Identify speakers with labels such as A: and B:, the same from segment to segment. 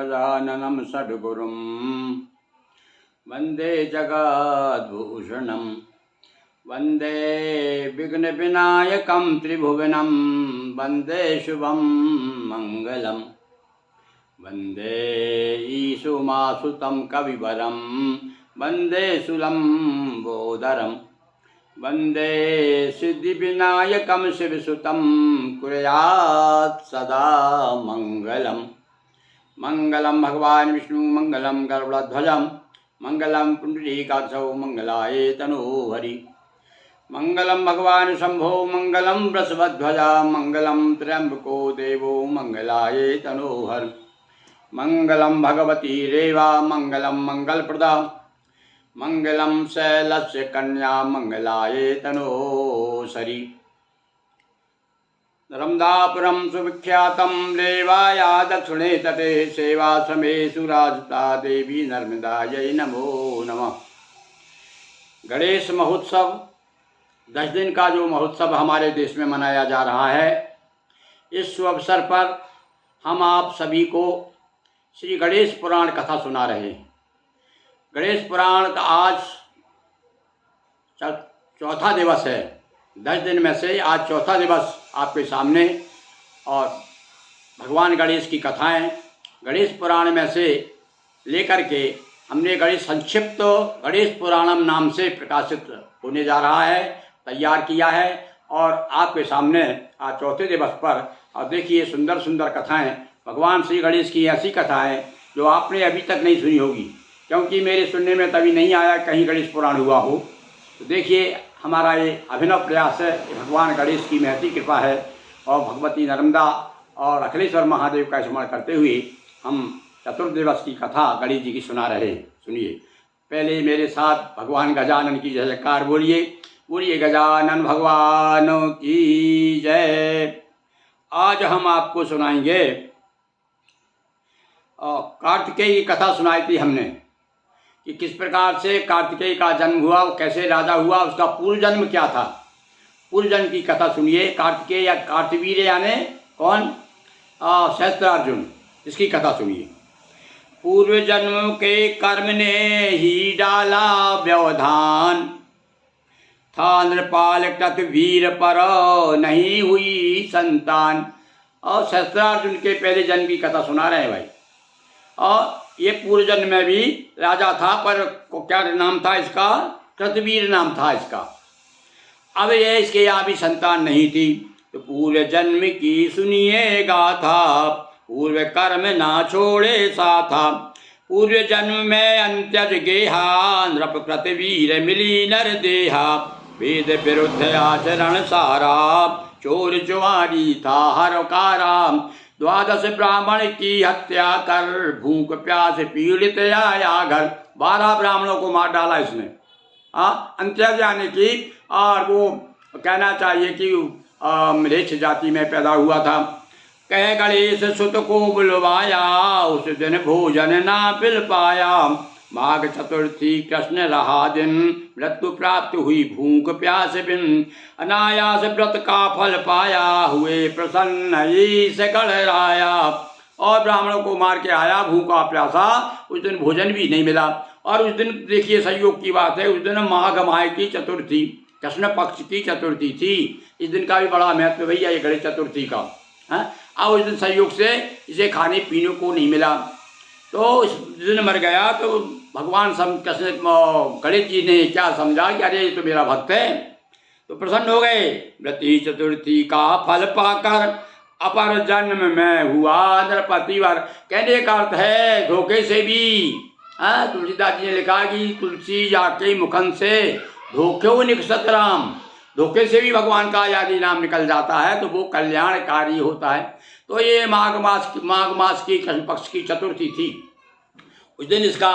A: गजाननं सद्गुरुं वन्दे जगद्भूषणं वन्दे विघ्नविनायकं त्रिभुवनं वन्दे शुभं मङ्गलं वन्दे ईशुमासुतं कविवरं वन्दे सुलम्बोदरं वन्दे सिद्धिविनायकं शिवसुतं कुर्यात् सदा मङ्गलम् मंगलम भगवान विष्णु मंगलम गरुड़ध्वजम मंगलम पुंडरीकाक्षौ मंगलाय तनोहरि मंगलम भगवान शंभो मंगलम वृषभध्वजा मंगलम त्र्यंबको देवो मंगलाय तनोहर मंगलम भगवती रेवा मंगलम मंगलप्रदा मंगलम शैलस्य कन्या मंगलाय तनोसरि नर्मदापुरं सुविख्यातं देवाया दक्षिणे तटे सेवाश्रमेषु राजता देवी नर्मदायै नमो नमः। गणेश महोत्सव 10 दिन का जो महोत्सव हमारे देश में मनाया जा रहा है, इस शुभ अवसर पर हम आप सभी को श्री गणेश पुराण कथा सुना रहे हैं। गणेश पुराण का आज चौथा दिवस है। 10 दिन में से आज चौथा दिवस आपके सामने, और भगवान गणेश की कथाएं गणेश पुराण में से लेकर के हमने गणेश संक्षिप्त गणेश पुराणम नाम से प्रकाशित होने जा रहा है, तैयार किया है और आपके सामने आज चौथे दिवस पर। और देखिए सुंदर सुंदर कथाएं, भगवान श्री गणेश की ऐसी कथाएं जो आपने अभी तक नहीं सुनी होगी, क्योंकि मेरे सुनने में तभी नहीं आया कहीं गणेश पुराण हुआ हो। तो देखिए हमारा ये अभिनव प्रयास है, भगवान गणेश की महती कृपा है और भगवती नर्मदा और अखिलेश्वर महादेव का स्मरण करते हुए हम चतुर्दिवस की कथा गणेश जी की सुना रहे हैं। सुनिए, पहले मेरे साथ भगवान गजानन की जयकार बोलिए। बोलिए गजानन भगवान की जय। आज हम आपको सुनाएंगे कार्तिकेय की कथा सुनाई थी हमने कि किस प्रकार से कार्तिकेय का जन्म हुआ, वो कैसे राजा हुआ, उसका पूर्व जन्म क्या था। पूर्व जन्म की कथा सुनिए। कार्तिकेय या कार्तवीर्य यानी कौन? सहस्त्रार्जुन, इसकी कथा सुनिए। पूर्व जन्म के कर्म ने ही डाला व्यवधान, था नृपाल कृतवीर पर नहीं हुई संतान। और सहस्त्रार्जुन के पहले जन्म की कथा सुना रहे हैं भाई। और ये पूर्व जन्म में भी राजा था, पर क्या नाम था इसका? कृतवीर नाम था इसका। अब ये इसके यहाँ भी संतान नहीं थी। तो पूर्व जन्म की सुनिए गाथा, पूर्व कर्म ना छोड़े साथा। पूर्व जन्म में अंत्यज गेहा, नृप कृतवीर मिली नर देहा। वेद विरुद्ध आचरण सारा, चोर चुवारी था हरकारा। 12 ब्राह्मण की हत्या कर, भूख प्यास पीड़ित आया घर। 12 ब्राह्मणों को मार डाला इसने, अंत्यज यानी कि, और वो कहना चाहिए कि म्लेच्छ जाति में पैदा हुआ था। कह गणेश सुत को बुलवाया, उस दिन भोजन ना मिल पाया। माघ चतुर्थी कृष्ण रहा दिन, मृत्यु प्राप्त हुई भूख प्यास बिन। अनायास व्रत का फल पाया, हुए प्रसन्न से गणराया। और ब्राह्मणों को मार के आया भूखा प्यासा, उस दिन भोजन भी नहीं मिला। और उस दिन देखिए संयोग की बात है, उस दिन माघ माह की चतुर्थी, कृष्ण पक्ष की चतुर्थी थी। इस दिन का भी बड़ा महत्व भैया ये गणेश चतुर्थी का है। अब उस दिन संयोग से इसे खाने पीने को नहीं मिला, तो इस दिन मर गया। तो भगवान कृष्ण गणेश जी ने क्या समझा कि अरे ये तो मेरा भक्त है, तो प्रसन्न हो गए। व्रती चतुर्थी का फल पाकर, अपर जन्म में हुआ नरपतिवर। कहने का अर्थ है धोखे से भी, तुलसीदास जी ने लिखा कि तुलसी जाके मुखन से धोखे निकसत राम। धोखे से भी भगवान का यदि नाम निकल जाता है तो वो कल्याणकारी होता है। तो ये माघ मास की कृष्ण पक्ष की चतुर्थी थी। उस दिन इसका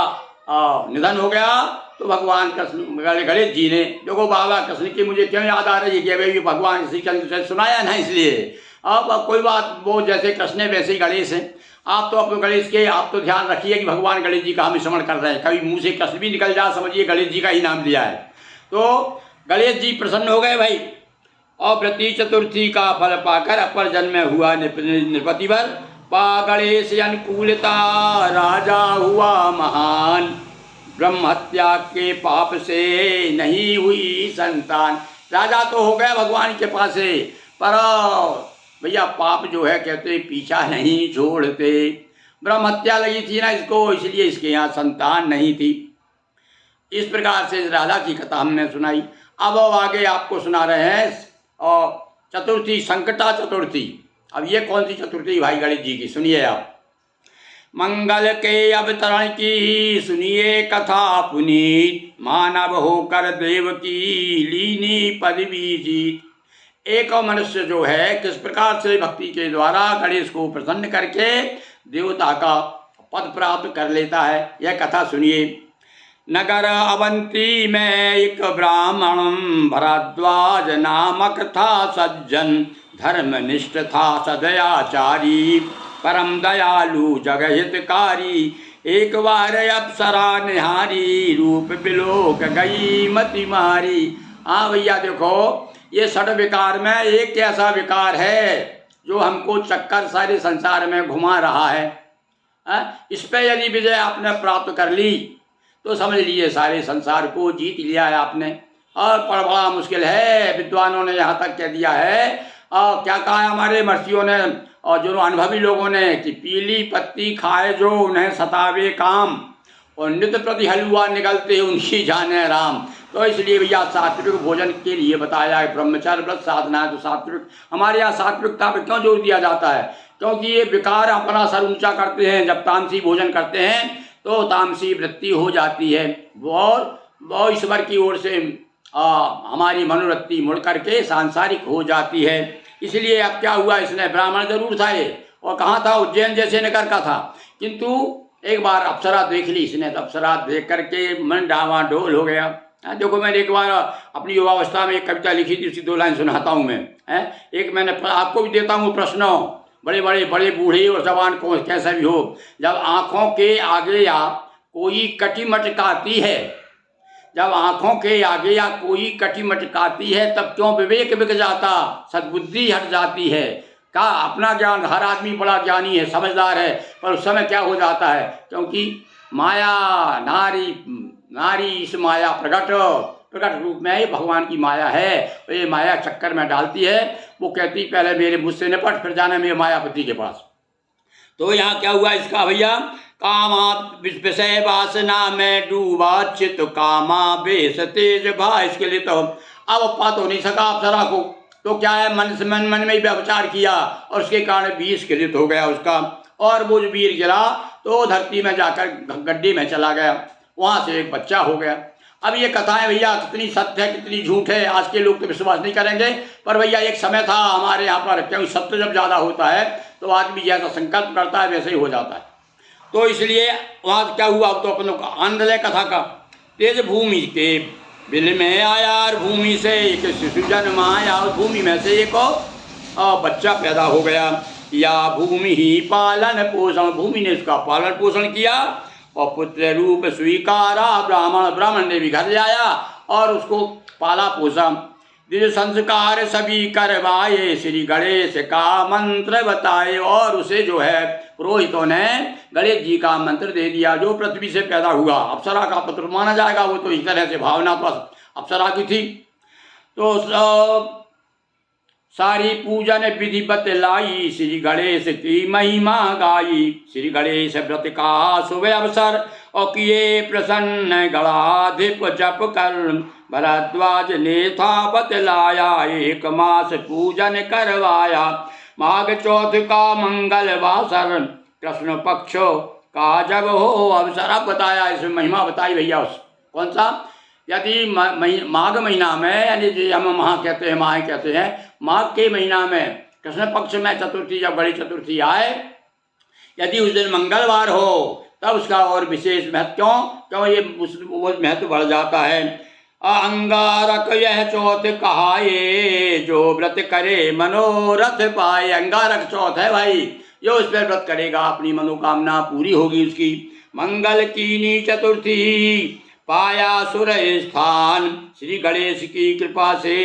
A: निधन हो गया। तो भगवान कृष्ण गणेश जी ने, देखो बाबा कृष्ण की मुझे क्यों याद आ रही है कि अभी भगवान श्री कृष्ण से सुनाया ना, इसलिए अब कोई बात, वो जैसे कृष्ण वैसे ही गणेश हैं। आप तो अपने गणेश के आप तो ध्यान रखिए कि भगवान गणेश जी का हम स्मरण कर रहे हैं। कभी मुंह से कृष्ण भी निकल जा, समझिए गणेश जी का ही नाम लिया है। तो गणेश जी प्रसन्न हो गए भाई। और व्रती चतुर्थी का फल पाकर अपर जन्म में हुआ नृपतिवर। पा गणेश अनुकूलता राजा हुआ महान, ब्रह्म हत्या के पाप से नहीं हुई संतान। राजा तो हो गया भगवान के पास से, पर भैया पाप जो है कहते पीछा नहीं छोड़ते। ब्रह्म हत्या लगी थी ना इसको, इसलिए इसके यहाँ संतान नहीं थी। इस प्रकार से राधा की कथा हमने सुनाई। अब आगे आपको सुना रहे हैं और चतुर्थी, संकटा चतुर्थी। अब ये कौन सी चतुर्थी भाई गणेश जी की, सुनिए आप। मंगल के अवतरण की सुनिए कथा पुनीत, मानव होकर देव की लीनी पदवी जीत। एक मनुष्य जो है किस प्रकार से भक्ति के द्वारा गणेश को प्रसन्न करके देवता का पद प्राप्त कर लेता है, यह कथा सुनिए। नगर अवंती में एक ब्राह्मण भरद्वाज नामक था सज्जन, धर्मनिष्ठ था सदयाचारी, परम दयालु जगहितकारी। एक बार अप्सरा निहारी, रूप बिलोक गई मति मारी। हाँ भैया देखो, ये षड विकार में एक ऐसा विकार है जो हमको चक्कर सारे संसार में घुमा रहा है। इस पे यदि विजय आपने प्राप्त कर ली तो समझ लीजिए सारे संसार को जीत लिया है आपने। और बड़ा मुश्किल है, विद्वानों ने यहाँ तक कह दिया है और क्या कहा है हमारे महर्षियों ने और जो अनुभवी लोगों ने कि पीली पत्ती खाए जो उन्हें सतावे काम, और नित्य प्रति हलवा निकलते उनकी जाने राम। तो इसलिए भैया सात्विक भोजन के लिए बताया है, ब्रह्मचर्य व्रत साधना है। तो सात्विक, हमारे यहाँ सात्विकता पर क्यों जोर दिया जाता है? क्योंकि ये विकार अपना सर ऊंचा करते हैं। जब तामसी भोजन करते हैं तो तामसी वृत्ति हो जाती है और वो ईश्वर की ओर से हमारी मनोवृत्ति मुड़ करके सांसारिक हो जाती है। इसलिए अब क्या हुआ, इसने ब्राह्मण जरूर था ये, और कहाँ था, उज्जैन जैसे नगर का था, किंतु एक बार अप्सरा देख ली इसने। तो अप्सरा देख करके मन डावाडोल हो गया। देखो मैंने एक बार अपनी युवावस्था में एक कविता लिखी थी, उसकी 2 लाइन सुनाता हूँ मैं। एक मैंने आपको भी देता हूँ प्रश्न, बड़े बूढ़े और जवान को कैसा भी हो, जब आँखों के आगे या कोई कटी मटकाती है, जब आँखों के आगे या कोई कटी मटकाती है, तब क्यों विवेक बिक जाता, सद्बुद्धि हट जाती है। का अपना ज्ञान, हर आदमी बड़ा ज्ञानी है, समझदार है, पर उस समय क्या हो जाता है, क्योंकि माया नारी इस माया प्रकट रूप में ये भगवान की माया है, तो ये माया चक्कर में डालती है। वो कहती पहले मेरे मुझसे निपट, फिर जाना मेरे मायापति के पास। तो यहाँ क्या हुआ इसका भैया, कामा विषय वासना में डूबा चित कामा बेस तेज भा। इसके लिए तो अब पा तो नहीं सका अप्सरा को, तो क्या है मन में ही व्यवचार किया और उसके कारण विष गिरित हो गया उसका, और वो जो वीर गिरा तो धरती में जाकर गड्ढे में चला गया, वहाँ से एक बच्चा हो गया। अब ये कथाएं भैया कितनी सत्य है कितनी झूठ है, आज के लोग तो विश्वास नहीं करेंगे, पर भैया एक समय था हमारे यहाँ पर, क्योंकि सत्य जब ज़्यादा होता है तो आदमी जैसा संकल्प करता है वैसे ही हो जाता है। तो इसलिए वहाँ क्या हुआ, तो अपनों का आनंद ले कथा का। तेज भूमि के बिल में आया और भूमि से एक शिशु जन्म आया, और भूमि में से एक बच्चा पैदा हो गया। या भूमि ही पालन पोषण, भूमि ने उसका पालन पोषण किया और पुत्र रूप स्वीकारा। ब्राह्मण ने भी घर लाया और उसको पाला पोसा। दिव्य संस्कार सभी करवाए, श्री गणेश का मंत्र बताए, और उसे जो है पुरोहितों ने गणेश जी का मंत्र दे दिया, जो पृथ्वी से पैदा हुआ। अप्सरा का पुत्र माना जाएगा, वो तो इस तरह से भावना तो अप्सरा की थी। तो सारी पूजन विधि बतलाई, श्री गणेश की महिमा गाई। श्री गणेश व्रत का शुभ अवसर और किए प्रसन्न गणाधिप जप कर। भरद्वाज ने था बतलाया, 1 मास पूजन करवाया। माघ चौथ का मंगल वासर, कृष्ण पक्ष का जब हो अवसर। अब बताया, इसमें महिमा बताई भैया। उस कौन सा, यदि माघ महीना में, यानी जो हम माह कहते हैं, माह कहते हैं, माघ के महीना में कृष्ण पक्ष में चतुर्थी, जब बड़ी चतुर्थी आए, यदि उस दिन मंगलवार हो तब उसका और विशेष महत्व। क्यों ये वो महत्व बढ़ जाता है। अंगारक यह चौथ कहाए, जो व्रत करे मनोरथ पाए। अंगारक चौथ है भाई, जो इस पर व्रत करेगा अपनी मनोकामना पूरी होगी उसकी। मंगल कीनी चतुर्थी पाया सुर स्थान, श्री गणेश की कृपा से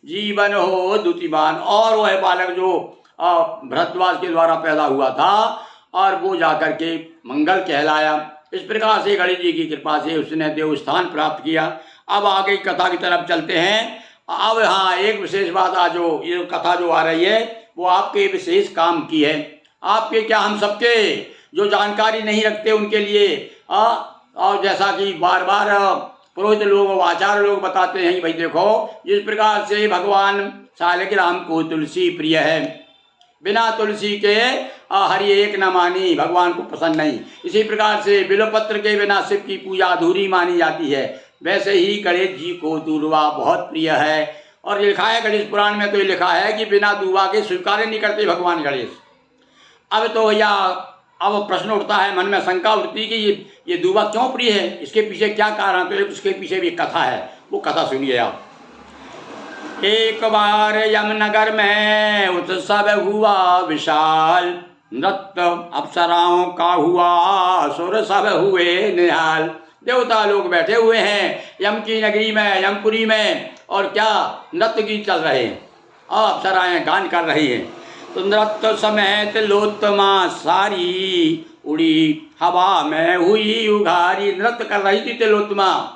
A: जीवन हो द्युतिमान। और वह बालक जो भरद्वाज के द्वारा पैदा हुआ था और वो जाकर के मंगल कहलाया। इस प्रकार से गणेश जी की कृपा से उसने देव स्थान प्राप्त किया। अब आगे कथा की तरफ चलते हैं। अब हाँ, एक विशेष बात आज जो ये कथा जो आ रही है वो आपके विशेष काम की है, आपके क्या हम सबके जो जानकारी नहीं रखते उनके लिए। और जैसा कि बार बार पुरोहित लोग आचार्य लोग बताते हैं कि भाई देखो, जिस प्रकार से भगवान शालिग्राम को तुलसी प्रिय है, बिना तुलसी के हरि एक न मानी, भगवान को पसंद नहीं। इसी प्रकार से बिल्वपत्र के बिना शिव की पूजा अधूरी मानी जाती है, वैसे ही गणेश जी को दूर्वा बहुत प्रिय है। और लिखा है गणेश पुराण में, तो ये लिखा है कि बिना दूर्वा के स्वीकार नहीं करते भगवान गणेश। अब तो भैया अब प्रश्न उठता है, मन में शंका उठती कि ये दूर्वा क्यों प्रिय है, इसके पीछे क्या कारण। तो उसके पीछे भी कथा है, वो कथा सुनिए आप। एक बार यमनगर में उत्सव हुआ विशाल, नृत्य अप्सराओं का हुआ सुर सब हुए निहाल। देवता लोग बैठे हुए हैं यम की नगरी में, यमपुरी में, और क्या नृत्य गीत चल रहे हैं और अप्सराएं गान कर रही हैं। तो नृत्य समेत लोत्तमा सारी, उड़ी हवा में हुई उघारी। नृत्य कर रही थी तिलोत्तमा।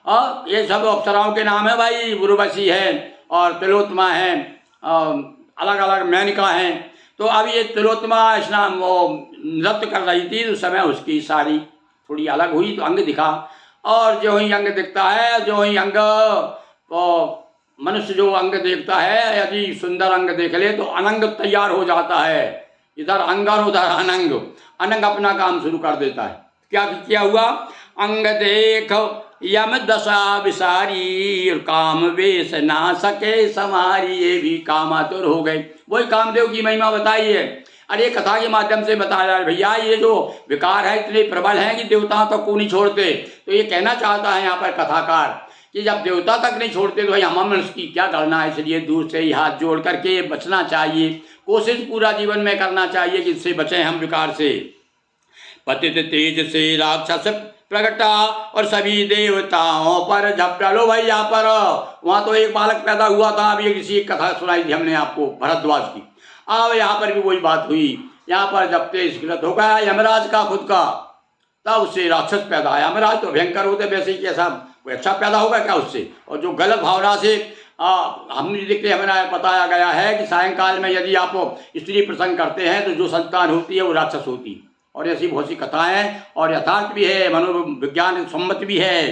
A: और ये सब अप्सराओं के नाम है भाई, उर्वशी है और तिलोत्तमा है, अलग अलग मेनका हैं। तो अब ये तिलोत्तमा स्नान वो नृत्य कर रही थी, उस समय उसकी साड़ी थोड़ी अलग हुई तो अंग दिखा। और जो ही अंग दिखता है, जो ही अंग मनुष्य जो अंग देखता है, यदि सुंदर अंग देख ले तो अनंग तैयार हो जाता है। इधर अंग और उधर अनंग, अनंग अपना काम शुरू कर देता है। क्या हुआ, अंग देख यम दशा विसारी, काम वेश ना सके समारी। ये भी कामातुर हो गए। वही कामदेव की महिमा बताई है। अरे कथा के माध्यम से बताया जाए भैया, ये जो विकार है इतने प्रबल हैं कि देवताओं तक को नहीं छोड़ते। तो ये कहना चाहता है यहाँ पर कथाकार कि जब देवता तक नहीं छोड़ते तो भाई हम मनुष्य की क्या करना है। इसलिए दूर से ही हाथ जोड़ करके बचना चाहिए, कोशिश पूरा जीवन में करना चाहिए कि इससे बचें हम विकार से। पतित तेज से राक्षस प्रगटा और सभी देवताओं पर झपटा। लो भाई यहाँ पर वहाँ तो एक बालक पैदा हुआ था, अभी किसी एक कथा सुनाई थी हमने आपको भरद्वाज की। अब यहाँ पर भी वही बात हुई। यहाँ पर जब तेज कृत हो गया यमराज का खुद का, तब उससे राक्षस पैदा आया। यमराज तो भयंकर होते, वैसे ही कैसा कोई अच्छा पैदा होगा क्या उससे। और जो गलत भावना से हम देखते हमें बताया गया है कि सायंकाल में यदि आप स्त्री प्रसंग करते हैं तो जो संतान होती है वो राक्षस होती है। और ऐसी बहुत सी कथाएं और यथार्थ भी है, मनोविज्ञान सम्मत भी है।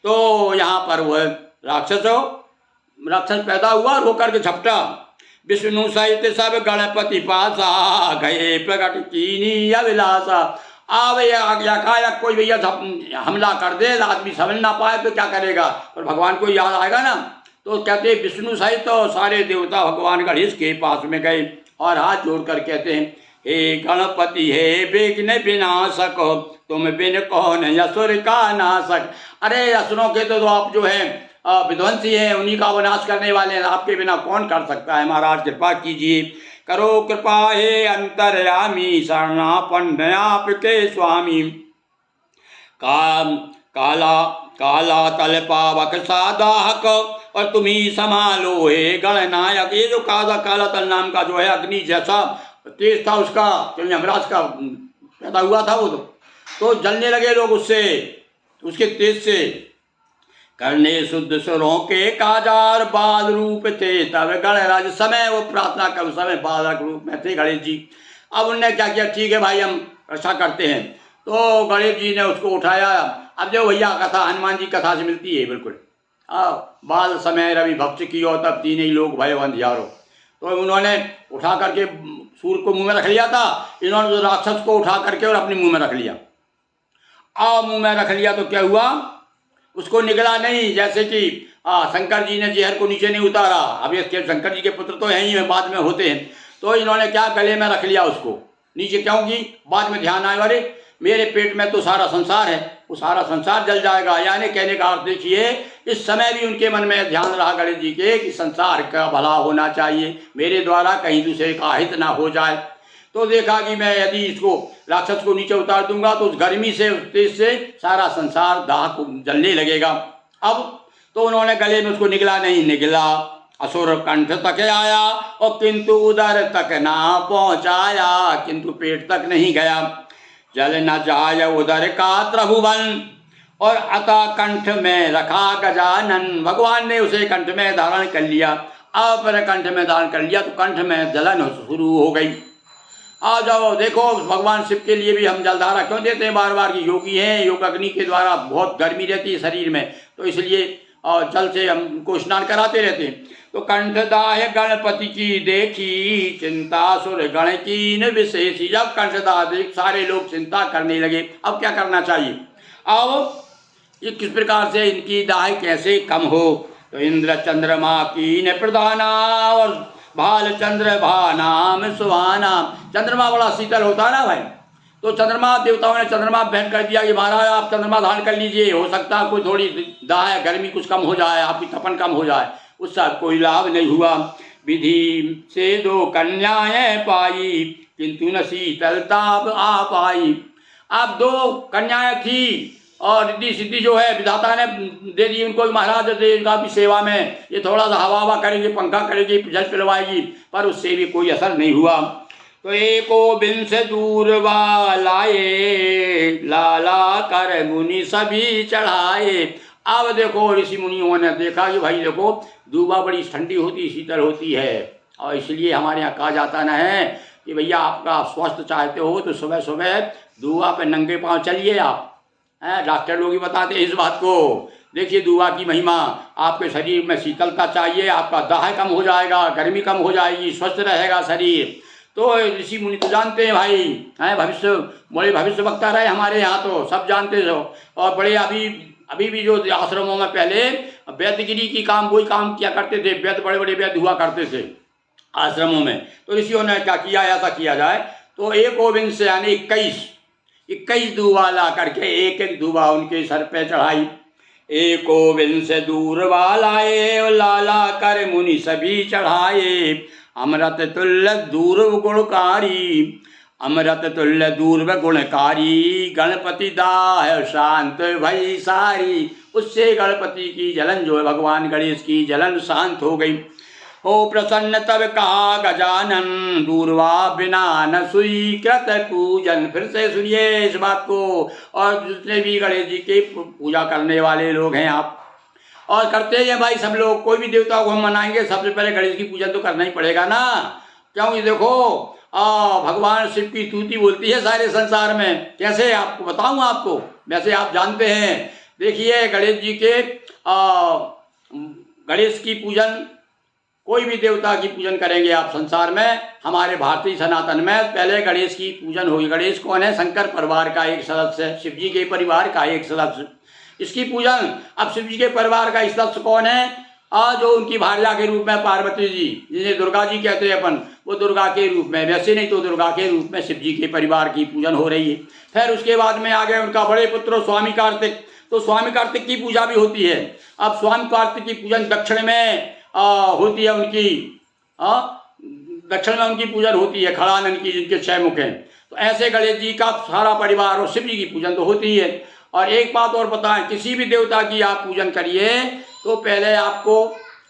A: तो यहाँ पर वह राक्षस पैदा हुआ, रोकर के झपटा। विष्णु सहित सब गणपति पासा, गए प्रकट कीनी अभिलाषा। अब यकायक कोई भैया हमला कर दे, आदमी समझ ना पाए तो क्या करेगा, और भगवान को याद आएगा ना। तो कहते विष्णु सहित तो सारे देवता भगवान गणेश के पास में गए और हाथ जोड़कर कहते हैं, हे गणपति हे विघ्न विनाशक, तुम बिन कौन असुर का नाशक। अरे असुरों के तो आप जो है विध्वंसी हैं, उन्हीं का विनाश करने वाले हैं, आपके बिना कौन कर सकता है। महाराज कृपा कीजिए, करो कृपा हे अंतर्यामी, शरणापन्न आपके स्वामी। काला तल पावक सादाहक, और तुम ही संभालो हे गणनायक। ये जो काला तल नाम का जो है अग्नि जैसा तेज था उसका, क्योंकि यमराज का पैदा हुआ था वो, तो जलने लगे लोग उससे, उसके तेज से। करने शुद्ध सुरों के काजार बाल रूप थे, तब गणराज समय वो प्रार्थना कर समय बालक रूप में थे गणेश जी। अब उनने क्या किया, ठीक है भाई हम रक्षा करते हैं। तो गणेश जी ने उसको उठाया। अब जो भैया कथा हनुमान जी कथा से मिलती है बिल्कुल। बाल समय रवि भक्त की हो, तब तीन ही लोग भय अंधियारो। तो उन्होंने उठा करके सूर्य को मुंह में रख लिया था, इन्होंने जो राक्षस को उठा करके और अपने मुंह में रख लिया। मुंह में रख लिया तो क्या हुआ, उसको निगला नहीं। जैसे कि शंकर जी ने जहर को नीचे नहीं उतारा, अब ये शंकर जी के पुत्र तो यहीं में बाद में होते हैं, तो इन्होंने क्या गले में रख लिया उसको नीचे। क्यों की बाद में ध्यान आया, अरे मेरे पेट में तो सारा संसार है, वो सारा संसार जल जाएगा। यानी कहने का अर्थ देखिए, इस समय भी उनके मन में ध्यान रहा गणेश जी के कि संसार का भला होना चाहिए, मेरे द्वारा कहीं दूसरे का हित ना हो जाए। तो देखा कि मैं यदि इसको राक्षस को नीचे उतार दूंगा तो उस गर्मी से उस तेज से सारा संसार दाह को जलने लगेगा। अब तो उन्होंने गले में उसको निगला नहीं, निगला असुर कंठ तक आया और किंतु उदर तक ना पहुँचाया, किंतु पेट तक नहीं गया। जल न जाय उदर का त्रिभुवन और अतः कंठ में रखा गजानन। भगवान ने उसे कंठ में धारण कर लिया। अब कंठ में धारण कर लिया तो कंठ में जलन शुरू हो गई। आ जाओ देखो, भगवान शिव के लिए भी हम जलधारा क्यों देते हैं बार बार की? योगी हैं, योग अग्नि के द्वारा बहुत गर्मी रहती है शरीर में, तो इसलिए जल से हमको स्नान कराते रहते हैं। तो कंठदाह गणपति की देखी चिंता सुर गण की न विशेषी। जब कंठदाह देख सारे लोग चिंता करने लगे, अब क्या करना चाहिए? अब ये किस प्रकार से इनकी दाह कैसे कम हो? तो इंद्र चंद्रमा की न प्रधाना और भाल चंद्र भानाम सुहाना। चंद्रमा बड़ा शीतल होता है ना भाई, तो चंद्रमा देवताओं ने चंद्रमा भेंट कर दिया कि महाराज आप चंद्रमा धारण कर लीजिए, हो सकता है कोई थोड़ी दाह गर्मी कुछ कम हो जाए, आपकी तपन कम हो जाए। उसका कोई लाभ नहीं हुआ। विधि से 2 कन्याएं पाई किंतु न शीतलता आ पाई। अब 2 कन्याएं थी और रिद्धि सिद्धि जो है विधाता ने दे दी उनको, महाराज दे इनका भी सेवा में, ये थोड़ा सा हवा हवा करेगी, पंखा करेगी, जल पिलवाएगी, पर उससे भी कोई असर नहीं हुआ। तो एको बिन से दूर लाए लाला कर मुनि सभी चढ़ाए। अब देखो ऋषि मुनियों ने देखा कि भाई देखो दूबा बड़ी ठंडी होती शीतल होती है, और इसलिए हमारे यहाँ कहा जाता न है कि भैया आपका स्वास्थ्य चाहते हो तो सुबह सुबह दूबा पे नंगे पाँव चलिए आप। डॉक्टर लोग ही बताते हैं इस बात को। देखिए दूबा की महिमा, आपके शरीर में शीतलता चाहिए, आपका दाह कम हो जाएगा, गर्मी कम हो जाएगी, स्वस्थ रहेगा शरीर। तो ऋषि मुनि तो जानते हैं भाई, हैं भविष्य, बड़े भविष्य वक्ता रहे हमारे यहाँ, तो सब जानते हो। और बड़े अभी भी जो आश्रमों में पहले वैद्यगिरी की काम वही काम किया करते थे, वैद्य बड़े बड़े वैद्य हुआ करते थे आश्रमों में। तो ऋषियों ने क्या किया, ऐसा किया जाए तो 1 से यानी 21 दूबा ला करके एक एक दूबा उनके सर पे चढ़ाई। 1 से दूर वालाए लाला कर मुनि सभी चढ़ाए। अमृत तुल्य दूर गुणकारी, अमृत तुल्य दूर गुणकारी, गणपति दाह शांत भई सारी। उससे गणपति की जलन जो है, भगवान गणेश की जलन शांत हो गई। हो प्रसन्न तब कहा गजानन दूरवा बिना न स्वीकृत पूजन। फिर से सुनिए इस बात को, और जितने भी गणेश जी के पूजा करने वाले लोग हैं आप, और करते हैं भाई सब लोग, कोई भी देवता को हम मनाएंगे सबसे पहले गणेश की पूजन तो करना ही पड़ेगा ना। क्योंकि देखो भगवान शिव की स्तुति बोलती है सारे संसार में। कैसे आपको बताऊं आपको, वैसे आप जानते हैं। देखिए गणेश जी के गणेश की पूजन, कोई भी देवता की पूजन करेंगे आप संसार में, हमारे भारतीय सनातन में पहले गणेश की पूजन होगी। गणेश कौन है? शंकर परिवार का एक सदस्य, शिव जी के परिवार का एक सदस्य, इसकी पूजन। अब शिव जी के परिवार का सदस्य कौन है? जो उनकी भार्या के रूप में पार्वती जी, जिन्हें दुर्गा जी कहते हैं अपन, वो दुर्गा के रूप में, वैसे नहीं तो दुर्गा के रूप में शिव जी के परिवार की पूजन हो रही है। फिर उसके बाद में आ गए उनका बड़े पुत्र स्वामी कार्तिक, तो स्वामी कार्तिक की पूजा भी होती है। अब स्वामी कार्तिक की पूजन दक्षिण में होती है उनकी, दक्षिण में उनकी पूजन होती है खड़ानंद की, जिनके 6 मुख हैं। तो ऐसे गणेश जी का सारा परिवार और शिव जी की पूजन तो होती है। और एक बात और बताएं, किसी भी देवता की आप पूजन करिए तो पहले आपको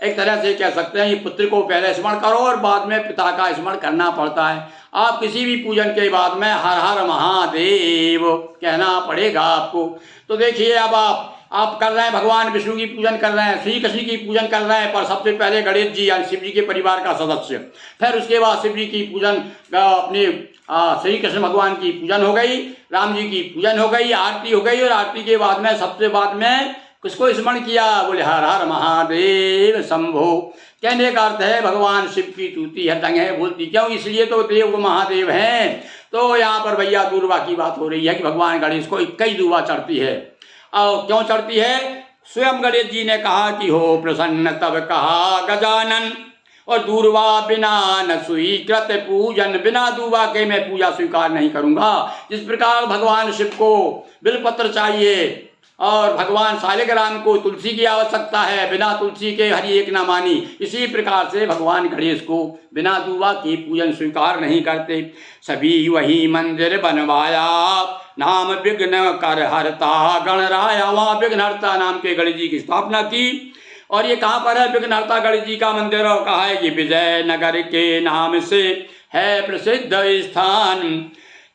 A: एक तरह से कह सकते हैं, ये पुत्र को पहले स्मरण करो और बाद में पिता का स्मरण करना पड़ता है। आप किसी भी पूजन के बाद में हर हर महादेव कहना पड़ेगा आपको। तो देखिए अब आप कर रहे हैं, भगवान विष्णु की पूजन कर रहे हैं, श्री कृष्ण की पूजन कर रहे हैं, पर सबसे पहले गणेश जी यानी शिव जी के परिवार का सदस्य, फिर उसके बाद शिव जी की पूजन, अपने श्री कृष्ण भगवान की पूजन हो गई, राम जी की पूजन हो गई, आरती हो गई, और आरती के बाद में सबसे बाद में किसको स्मरण किया? बोले हर हर महादेव शंभो। कहने का अर्थ है भगवान शिव की स्तुति हर जगह बोलती, क्यों? इसलिए तो देव महादेव हैं। तो यहाँ पर भैया दूरबा की बात हो रही है कि भगवान गणेश को 21 दूबा चढ़ती है। और क्यों चढ़ती है? स्वयं गणेश जी ने कहा कि हो प्रसन्न तब कहा गजानन, और दूरवा बिना न स्वीकृत पूजन। बिना दूबा के मैं पूजा स्वीकार नहीं करूँगा। जिस प्रकार भगवान शिव को बिलपत्र चाहिए और भगवान शालिग्राम को तुलसी की आवश्यकता है, बिना तुलसी के हरि एक ना मानी, इसी प्रकार से भगवान गणेश को बिना दूबा की पूजन स्वीकार नहीं करते। सभी वही मंदिर बनवाया नाम विघ्न कर हरता गणराया। वहाँ विघ्नहर्ता नाम के गणेश जी की स्थापना की और ये कहाँ पर है? विघ्नहर्ता गणेश जी का मंदिर। और कहा है कि विजयनगर के नाम से है प्रसिद्ध स्थान,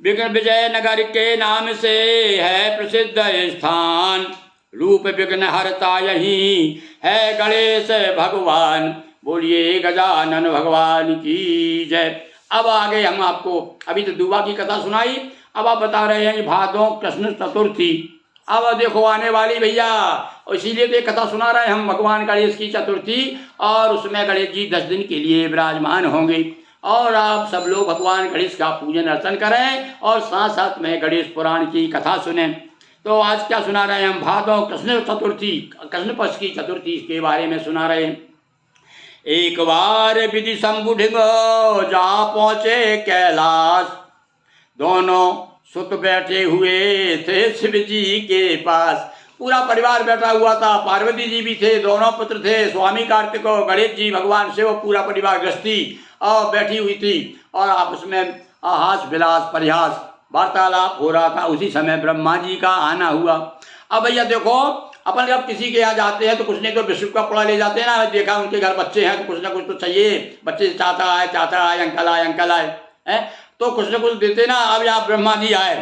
A: विजयनगर के नाम से है प्रसिद्ध स्थान, रूप विघ्नहर्ता यही है गणेश भगवान, बोलिए गजानन भगवान की जय। अब आगे हम आपको, अभी तो दुआ की कथा सुनाई, अब आप बता रहे हैं भादों कृष्ण चतुर्थी। अब देखो आने वाली भैया, इसीलिए तो कथा सुना रहे हैं हम भगवान गणेश की चतुर्थी, और उसमें गणेश जी 10 दिन के लिए विराजमान होंगे। और आप सब लोग भगवान गणेश का पूजन अर्चन करें और साथ साथ में गणेश पुराण की कथा सुने। तो आज क्या सुना रहे हैं हम? भादों कृष्ण चतुर्थी, कृष्ण पक्ष की चतुर्थी के बारे में सुना रहे हैं। एक बार विधि संबुढ़ जा पहुँचे कैलाश, दोनों सुत बैठे हुए थे शिव जी के पास। पूरा परिवार बैठा हुआ था, पार्वती जी भी थे, दोनों पुत्र थे, स्वामी कार्तिक और गणेश जी भगवान शिव, पूरा परिवार गृहस्थी और बैठी हुई थी, और आपस में हास विलास परिहास वार्तालाप हो रहा था। उसी समय ब्रह्मा जी का आना हुआ। अब भैया देखो, अपन जब किसी के यहाँ जाते हैं तो कुछ नहीं तो बिस्कुट का पुड़ा ले जाते हैं ना, देखा उनके घर बच्चे हैं तो कुछ ना कुछ तो चाहिए, बच्चे चाचा आए, अंकल आए, अंकल आए हैं तो कुछ ना कुछ देते ना। अब यहाँ ब्रह्मा जी आए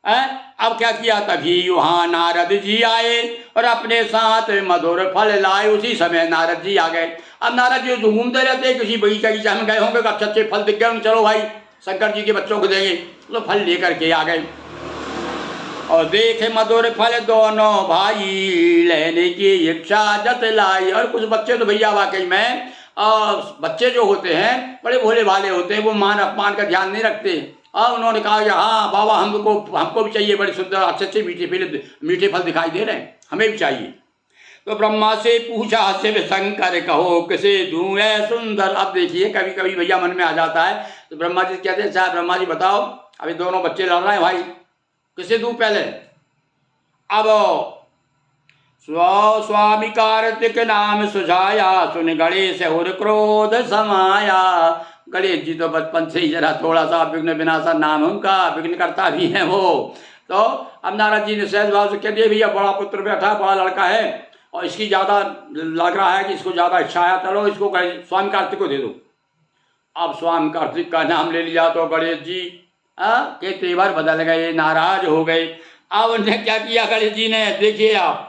A: हैं, अब क्या किया? तभी वहाँ नारद जी आए और अपने साथ मधुर फल लाए। उसी समय नारद जी आ गए। अब नारद जी घूमते रहते हैं, किसी बगीचा में गए होंगे, अच्छे अच्छे फल दिख गए, चलो भाई शंकर जी के बच्चों को देंगे, तो फल लेकर के आ गए। और देखे मधुर फल दोनों भाई, लेने की इच्छा जतलाई। और कुछ बच्चे तो भैया वाकई में बच्चे जो होते हैं बड़े भोले भाले होते हैं, वो मान अपमान का ध्यान नहीं रखते। और उन्होंने कहा कि हाँ बाबा हमको भी चाहिए, बड़े सुंदर अच्छे अच्छे मीठे फल दिखाई दे रहे हैं, हमें भी चाहिए। तो ब्रह्मा से पूछा शिव शंकर कहो किसे दूं है सुंदर। अब देखिए कभी कभी भैया मन में आ जाता है, तो ब्रह्मा जी कहते हैं अच्छा ब्रह्मा जी बताओ, अभी दोनों बच्चे लड़ रहे हैं भाई, किसे दूं पहले? अब स्वामी कार्तिक नाम सुझाया, सुन गणेश और क्रोध समाया। गणेश जी तो बचपन से ही जरा थोड़ा सा विघ्न विनाशा नाम उनका, विघ्न करता भी है वो। तो अब नारद जी ने सहज भाव से कह दिया भैया बड़ा पुत्र बैठा है, बड़ा लड़का है और इसकी ज़्यादा लग रहा है कि इसको ज़्यादा इच्छा है, चलो इसको स्वामी कार्तिक को दे दो। अब स्वामी कार्तिक का नाम ले लिया तो गणेश जी के तेवर बदल गए, नाराज हो गए। अब उन्हें क्या किया गणेश जी ने, देखिए आप,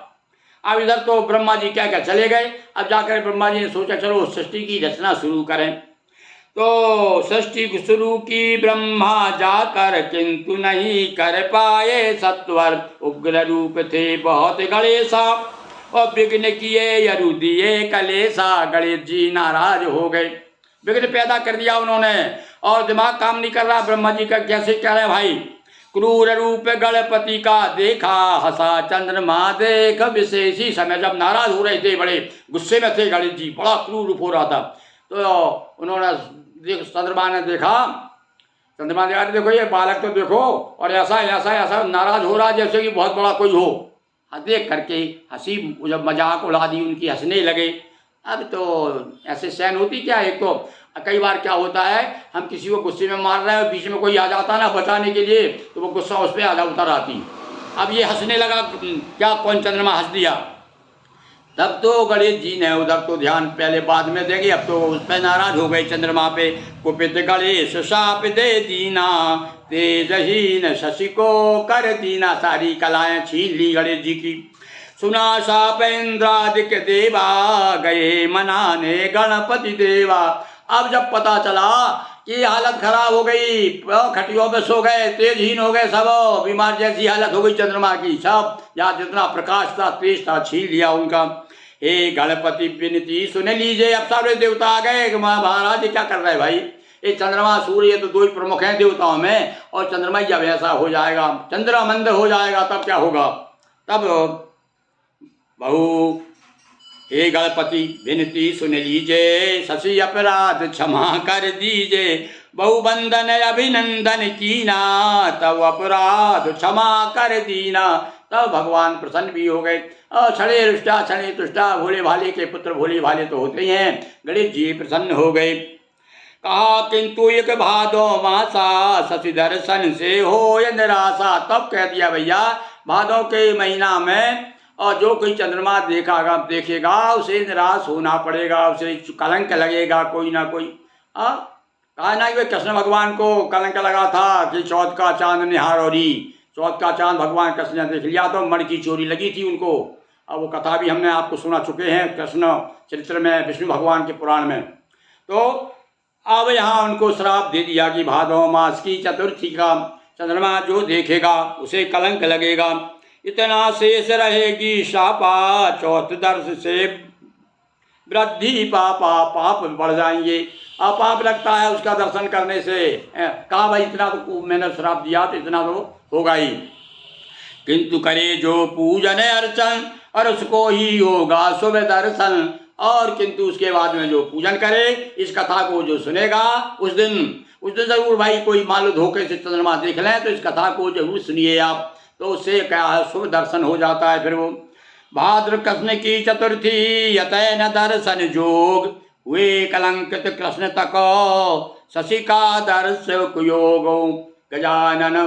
A: अब इधर तो ब्रह्मा जी क्या क्या चले गए। अब जाकर ब्रह्मा जी ने सोचा चलो सृष्टि की रचना शुरू करें। तो सृष्टि शुरू की ब्रह्मा जाकर, किंतु नहीं कर पाए सत्वर, उग्र रूप थे बहुत गणेशा, और विघ्न किए यरु दिए कलेसा। गणेश जी नाराज हो गए, विघ्न पैदा कर दिया उन्होंने, और दिमाग काम नहीं कर रहा ब्रह्मा जी का। कैसे कह रहे भाई? क्रूर रूप गणपति का देखा, हंसा चंद्रमा देख विशेषी। समय जब नाराज हो रहे थे, बड़े गुस्से में थे गणेश जी, बड़ा क्रूर रूप हो रहा था, तो उन्होंने चंद्रमा ने देखा, चंद्रमा ने देखो ये बालक तो देखो, और ऐसा ऐसा ऐसा नाराज हो रहा जैसे कि बहुत बड़ा कोई हो। देख करके हंसी, जब मजाक उड़ा दी उनकी, हंसने लगे। अब तो ऐसे सहन होती क्या? एक तो कई बार क्या होता है, हम किसी को गुस्से में मार रहे हैं, बीच में कोई आ जाता ना बचाने के लिए, तो वो गुस्सा उस पर आधा उतर आती। अब ये हंसने लगा, क्या कौन चंद्रमा हंस दिया। तब तो गणेश जी ने उधर तो ध्यान पहले बाद में देंगे, अब तो उस पर नाराज हो गए चंद्रमा पे। कुपित गणेश शाप दे दीना, तेजहीन शशि को कर दीना। सारी कलाएं छीन ली गणेश जी की। सुना शाप इंद्रादिक देवा, गए मनाने गणपति देवा। अब जब पता चला कि हालत खराब हो गई, खटियों में सो गए, तेजहीन हो गए, सब बीमार जैसी हालत हो गई चंद्रमा की, सब यहाँ जितना प्रकाश था तेज था छीन लिया उनका। हे गणपति विनती सुन लीजिए। अब सारे देवता आ गए कि महाराज क्या कर रहे हैं भाई, ये चंद्रमा सूर्य तो दो ही प्रमुख हैं देवताओं में, और चंद्रमा जब ऐसा हो जाएगा, चंद्रमा मंद हो जाएगा, तब क्या होगा? तब बहु हे गणपति विनती सुन लीजिए, शशि अपराध क्षमा कर दीजिए। बहुबंधन अभिनंदन कीना, तब अपराध क्षमा कर दीना। तब भगवान प्रसन्न भी हो गए। क्षणे रुष्टा क्षणे तुष्टा, भोले भाले के पुत्र भोले भाले तो होते ही हैं। गणेश जी प्रसन्न हो गए। कहा किंतु एक भादो मासा, शशि दर्शन से हो निराशा। तब कह दिया भैया भादों के महीना में और जो कोई चंद्रमा देखेगा उसे निराश होना पड़ेगा, उसे कलंक लगेगा कोई ना कोई। कहा ना कि कृष्ण भगवान को कलंक लगा था कि चौथ का चांद निहारोरी, चौथ का चांद भगवान कृष्ण ने देख लिया तो मण की चोरी लगी थी उनको। अब वो कथा भी हमने आपको सुना चुके हैं कृष्ण चरित्र में, विष्णु भगवान के पुराण में। तो अब यहाँ उनको श्राप दे दिया कि भादव मास की चतुर्थी का चंद्रमा जो देखेगा उसे कलंक लगेगा, इतना शेष रहेगी शापा, चौथ दर्श से वृद्धि पापा, पाप बढ़ जाएंगे। अब पाप लगता है उसका दर्शन करने से। कहा भाई इतना तो मैंने श्राप दिया तो इतना तो होगा ही, किंतु करे जो पूजन अर्चन और उसको ही होगा शुभ दर्शन। और किंतु उसके बाद में जो पूजन करे, इस कथा को जो सुनेगा उस दिन जरूर भाई कोई मान लो धोखे से चंद्रमा देख लें तो इस कथा को जरूर सुनिए आप, तो उससे क्या है शुभ दर्शन हो जाता है। फिर वो भाद्र कृष्ण की चतुर्थी यतय न दर्शन जोग, हुए कलंकित कृष्ण तक शशि का दर्श कुयोग। गजानन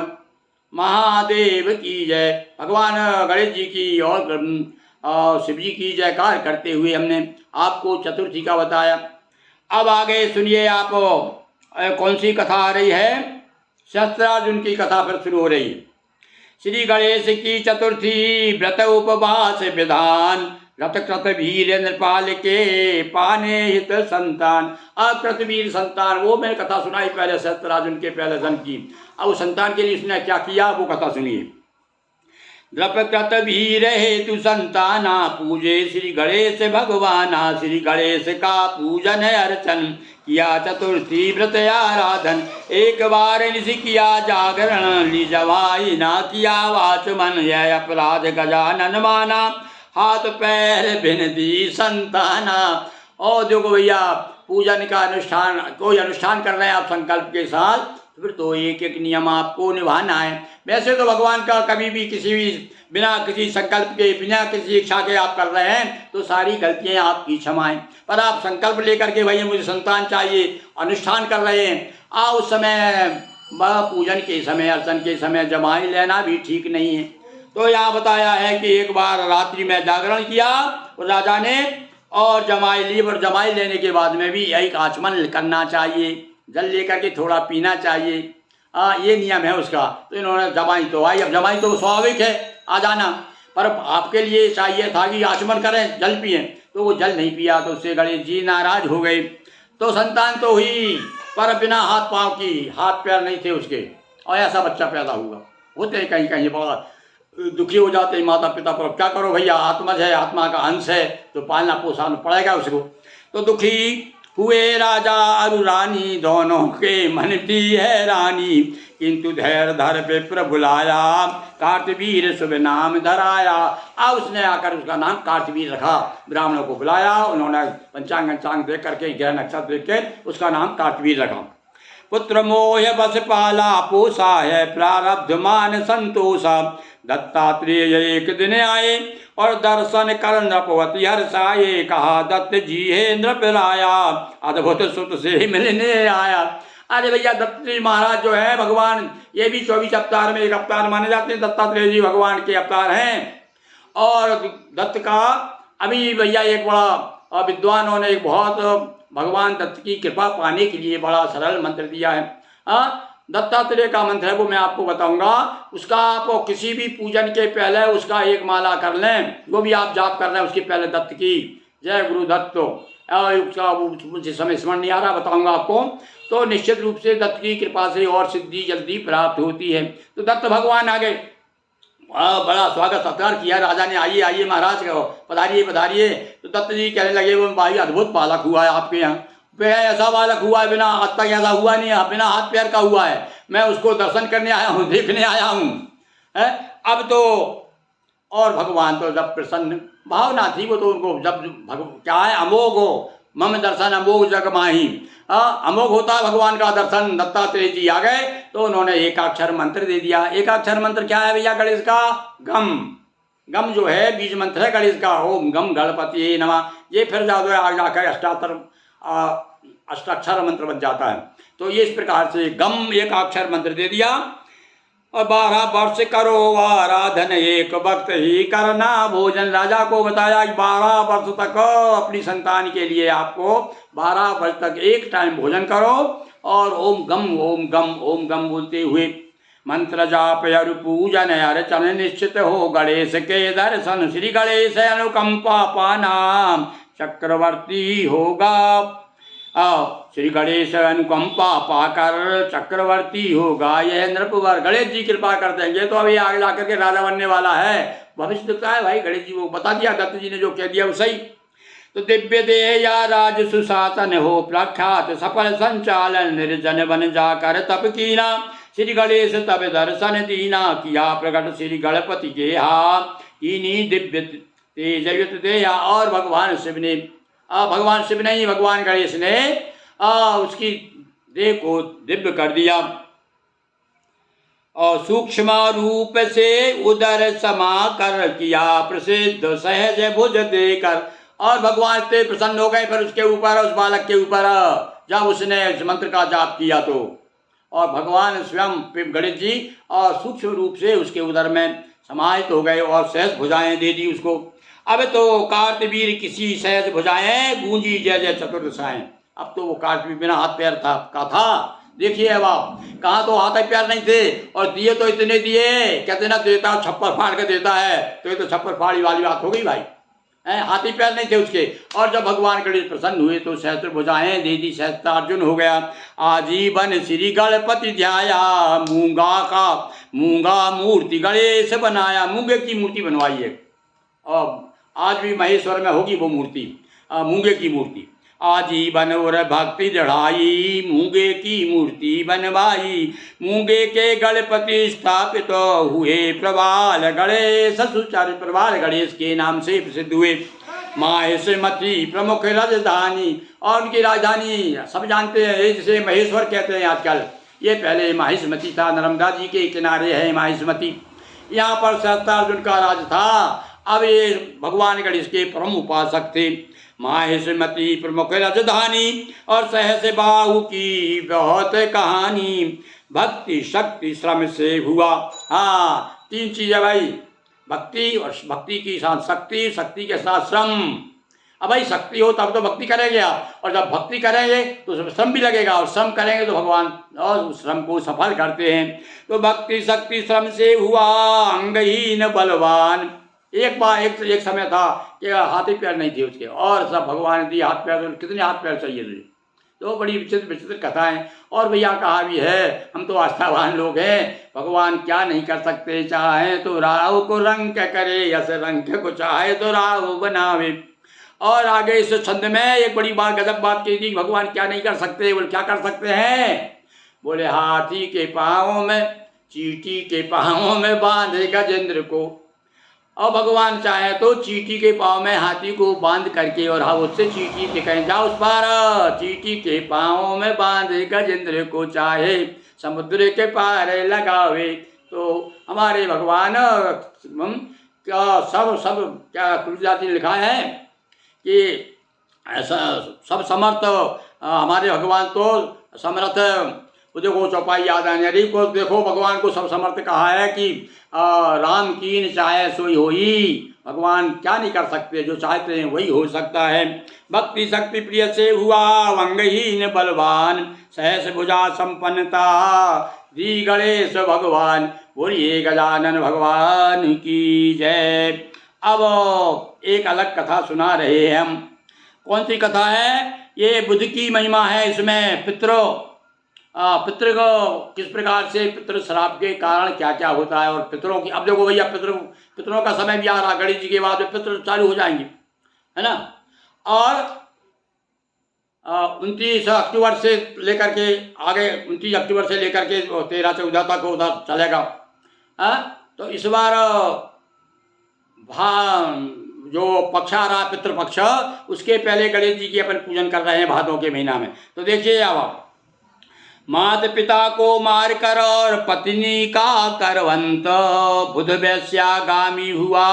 A: महादेव की जय। भगवान गणेश जी की और शिव जी की जयकार करते हुए हमने आपको चतुर्थी का बताया। अब आगे सुनिए आप कौन सी कथा आ रही है। शस्त्रार्जुन की कथा फिर शुरू हो रही है। श्री गणेश की चतुर्थी व्रत उपवास विधान, रथ कृतवीर नृपाल के पाने हित संतान। कृतवीर संतान वो मैंने कथा सुनाई पहले शस्त्रार्जुन के पहले जन्म की। अब उस संतान के लिए उसने क्या किया वो कथा सुनिए। द्रपकृत वीर हेतु संताना, पूजे श्री गणेश भगवाना। श्री गणेश का पूजन अर्चन, किया चतुर्थी व्रत आराधन। एक बार निशि किया जागरण, ली जवाई ना किया वाचमन। यह अपराध गजानन माना, हाथ पैर बिनती संताना। और देखो भैया पूजन का अनुष्ठान, कोई अनुष्ठान कर रहे हैं आप संकल्प के साथ, फिर तो एक एक नियम आपको निभाना है। वैसे तो भगवान का कभी भी किसी भी बिना किसी संकल्प के, बिना किसी इच्छा के आप कर रहे हैं तो सारी गलतियां आपकी क्षमाएं। पर आप संकल्प लेकर के भैया मुझे संतान चाहिए, अनुष्ठान कर रहे हैं, उस समय पूजन के समय, अर्चन के समय जमाई लेना भी ठीक नहीं है। तो यहाँ बताया है कि एक बार रात्रि में जागरण किया राजा ने और जमाई ली, और जमाई लेने के बाद में भी एक आचमन करना चाहिए, जल लेकर के थोड़ा पीना चाहिए। ये नियम है उसका। तो इन्होंने जमाई तो आई, अब जमाई तो स्वाभाविक है आ जाना, पर आपके लिए चाहिए था कि आचमन करें, जल पिए, तो वो जल नहीं पिया, तो उससे गणेश जी नाराज हो गए। तो संतान तो हुई पर बिना हाथ पांव की, हाथ पैर नहीं थे उसके, और ऐसा बच्चा पैदा हुआ। होते हैं कहीं कहीं बड़ा दुखी हो जाते हैं माता पिता पर, क्या करो भैया, आत्मज है, आत्मा का अंश है, तो पालना पोषण पड़ेगा उसको। तो दुखी हुए राजा और रानी, दोनों के मन भी है रानी। किंतु धैर्य धर विप्र बुलाया, कार्तवीर शुभ नाम धराया। अब उसने आकर उसका नाम कार्तवीर रखा। ब्राह्मणों को बुलाया, उन्होंने पंचांग देख करके, ग्रह नक्षत्र देख के उसका नाम कार्तवीर रखा। पुत्र मोह बस पाला पोसा है, प्रारब्ध मान संतोषा। दत्तात्रेय एक दिन आए और दर्शन कर नृपवती हर्षाए। कहा दत्त जी हे नृपराया, अद्भुत सुत से मिलने आया। अरे भैया दत्त जी महाराज जो है भगवान, ये भी 24 अवतार में एक अवतार माने जाते हैं। दत्तात्रेय जी भगवान के अवतार हैं। और दत्त का अभी भैया एक बड़ा विद्वानों ने एक बहुत भगवान दत्त की कृपा पाने के लिए बड़ा सरल मंत्र दिया है। दत्तात्रेय का मंत्र है, वो मैं आपको बताऊंगा। उसका आप किसी भी पूजन के पहले उसका एक माला कर लें, वो भी आप जाप कर रहे हैं उसके पहले दत्त की जय गुरु दत्त। उसका मुझे समय स्मरण नहीं आ रहा, बताऊंगा आपको। तो निश्चित रूप से दत्त की कृपा से और सिद्धि जल्दी प्राप्त होती है। तो दत्त भगवान आ गए, बड़ा स्वागत सत्कार किया राजा ने, आइए आइए महाराज कहो, पधारिए पधारिए। तो दत्त जी कहने लगे वो भाई अद्भुत बालक हुआ है आपके यहाँ, ऐसा बालक हुआ है बिना आज तक ऐसा हुआ नहीं है, बिना हाथ पैर का हुआ है। मैं उसको दर्शन करने आया हूँ, देखने आया हूँ। अब तो और भगवान तो जब प्रसन्न भावना थी वो तो उनको जब क्या है अमोघ हो मम दर्शन अमोघ जग माही, अमोघ होता है भगवान का दर्शन। दत्तात्रेय जी आ गए तो उन्होंने एकाक्षर मंत्र दे दिया। एकाक्षर मंत्र क्या है भैया गणेश का? गम। गम जो है बीज मंत्र है गणेश का, ओम गम गणपति नमः। ये फिर आगे जाकर अष्टाक्षर मंत्र बन जाता है। तो ये इस प्रकार से गम एक अक्षर मंत्र दे दिया और 12 वर्ष करो आराधन, एक वक्त ही करना भोजन। राजा को बताया कि 12 वर्ष तक अपनी संतान के लिए आपको 12 वर्ष तक एक टाइम भोजन करो और ओम गम ओम गम ओम गम बोलते हुए मंत्र जाप अरु पूजन अर्चन निश्चित हो गणेश के दर्शन। श्री गणेश अनुकंपा पाना चक्रवर्ती होगा। श्री गणेश अनुकंपा पाकर चक्रवर्ती होगा यह नृपवर। गणेश जी कृपा कर देंगे तो अभी आगे जाकर के राजा बनने वाला है। भविष्य दिखता है भाई, गणेश जी को बता दिया, दत्त जी ने जो कह दिया वो सही। तो दिव्य देह या राज सुशासन हो प्रख्यात, सफल संचालन निर्जन बन जाकर तप कीना। श्री गणेश तब दर्शन दीना, किया प्रकट श्री गणपति के हा। इन्हीं दिव्य तेजयुत देहा। और भगवान शिव ने भगवान शिव नहीं, भगवान गणेश ने उसकी देह को दिव्य कर दिया और सूक्ष्म रूप से उदर समा कर किया प्रसिद्ध सहज भुज देकर। और भगवान से प्रसन्न हो गए फिर उसके ऊपर, उस बालक के ऊपर, जब उसने उस मंत्र का जाप किया तो। और भगवान स्वयं गणेश जी और सूक्ष्म रूप से उसके उदर में समाहित हो गए और सहज भुजाएं दे दी उसको। अब तो कार्तवीर किसी सहज भुजाएं गूंजी जय जय चतुर्दशाएं। अब तो वो कार्तवीर बिना हाथ पैर का था। देखिए अब आप, कहाँ तो हाथ पैर नहीं थे और दिए तो इतने दिए, कहते ना देता छप्पर फाड़ के देता है, तो ये तो छप्पर फाड़ी वाली बात हो गई भाई। हाथी पैर नहीं थे उसके। और जब भगवान गणेश प्रसन्न हुए तो सहस्त्र भुजाएं दे दी, सहस्त्रार्जुन हो गया। आजीवन श्री गणपति ध्याया, मूंगा मूर्ति गणेश बनाया। मूंगे की मूर्ति बनवाई है और आज भी महेश्वर में होगी वो मूर्ति, मूंगे की मूर्ति। आजीवन और भक्ति जढ़ाई, मूंगे की मूर्ति बनवाई। मूंगे के गणपति स्थापित हुए, प्रबाल गणेश सुचारू। प्रबाल गणेश के नाम से प्रसिद्ध हुए। माहेश्वरी प्रमुख राजधानी, और उनकी राजधानी सब जानते हैं जिसे महेश्वर कहते हैं आजकल। ये पहले माहिष्मती था, नर्मदा जी के किनारे है माहिष्मती। यहाँ पर सहस्त्रार्जुन का राज था। अब ये भगवान गणेश के परम उपासक थे। माहेश्वरी प्रमुख राजधानी और सहस बाहु की बहुत कहानी। भक्ति शक्ति श्रम से हुआ। हाँ, 3 चीजें भाई, भक्ति और भक्ति के साथ शक्ति, शक्ति के साथ श्रम। अब भाई शक्ति हो तब तो भक्ति करेंगे आप, और जब भक्ति करेंगे तो उसमें श्रम भी लगेगा, और श्रम करेंगे तो भगवान और उस श्रम को सफल करते हैं। तो भक्ति शक्ति श्रम से हुआ अंगहीन बलवान। एक बार एक समय था कि हाथी पैर नहीं थे उसके, और सब भगवान ने दिए हाथ पैर। कितने हाथ पैर चाहिए थे? तो बड़ी विचित्र विचित्र कथाएं। और भैया कहा भी है, हम तो आस्थावान लोग हैं, भगवान क्या नहीं कर सकते। चाहे तो राहु को रंग करे, यस रंग को चाहे तो राहु बनावे। और आगे इस छंद में एक बड़ी बात गजब बात कही थी, भगवान क्या नहीं कर सकते। बोले क्या कर सकते हैं? बोले हाथी के पाँवों में, चींटी के पाँवों में बांधे गजेंद्र को। और भगवान चाहे तो चींटी के पाँव में हाथी को बांध करके, और हाँ उससे चींटी से कहें जाओ उस पार। चींटी के पाँव में बांधे गजेंद्र को, चाहे समुद्र के पार लगावे। तो हमारे भगवान क्या सब क्या तुलसीदास जी ने लिखा है कि ऐसा सब समर्थ हमारे भगवान तो समर्थ। वो देखो चौपाई याद आने रही को, देखो भगवान को सब समर्थ कहा है कि राम कीन चाहे सोई होई। भगवान क्या नहीं कर सकते, जो चाहते हैं वही हो सकता है। भक्ति शक्ति प्रिय से हुआ अंगहीन बलवान, सहस भुजा संपन्नता दी गणेश भगवान। बोलिए गजानन भगवान की जय। अब एक अलग कथा सुना रहे हैं हम। कौन सी कथा है? ये बुद्ध की महिमा है। इसमें पितृ को किस प्रकार से पितृ श्राप के कारण क्या क्या होता है, और पितरों की, अब देखो भैया पितरों का समय भी आ रहा, गणेश जी के बाद में पितृ चालू हो जाएंगे, है ना। और 29 अक्टूबर से लेकर के आगे, 29 अक्टूबर से लेकर के 13-14 तक उधर चलेगा। तो इस बार जो पक्ष आ रहा है पितृपक्ष, उसके पहले गणेश जी की अपन पूजन कर रहे हैं भादों के महीना में। तो देखिए अब, माता पिता को मार कर और पत्नी का करवंत, बुध वैश्यागामी हुआ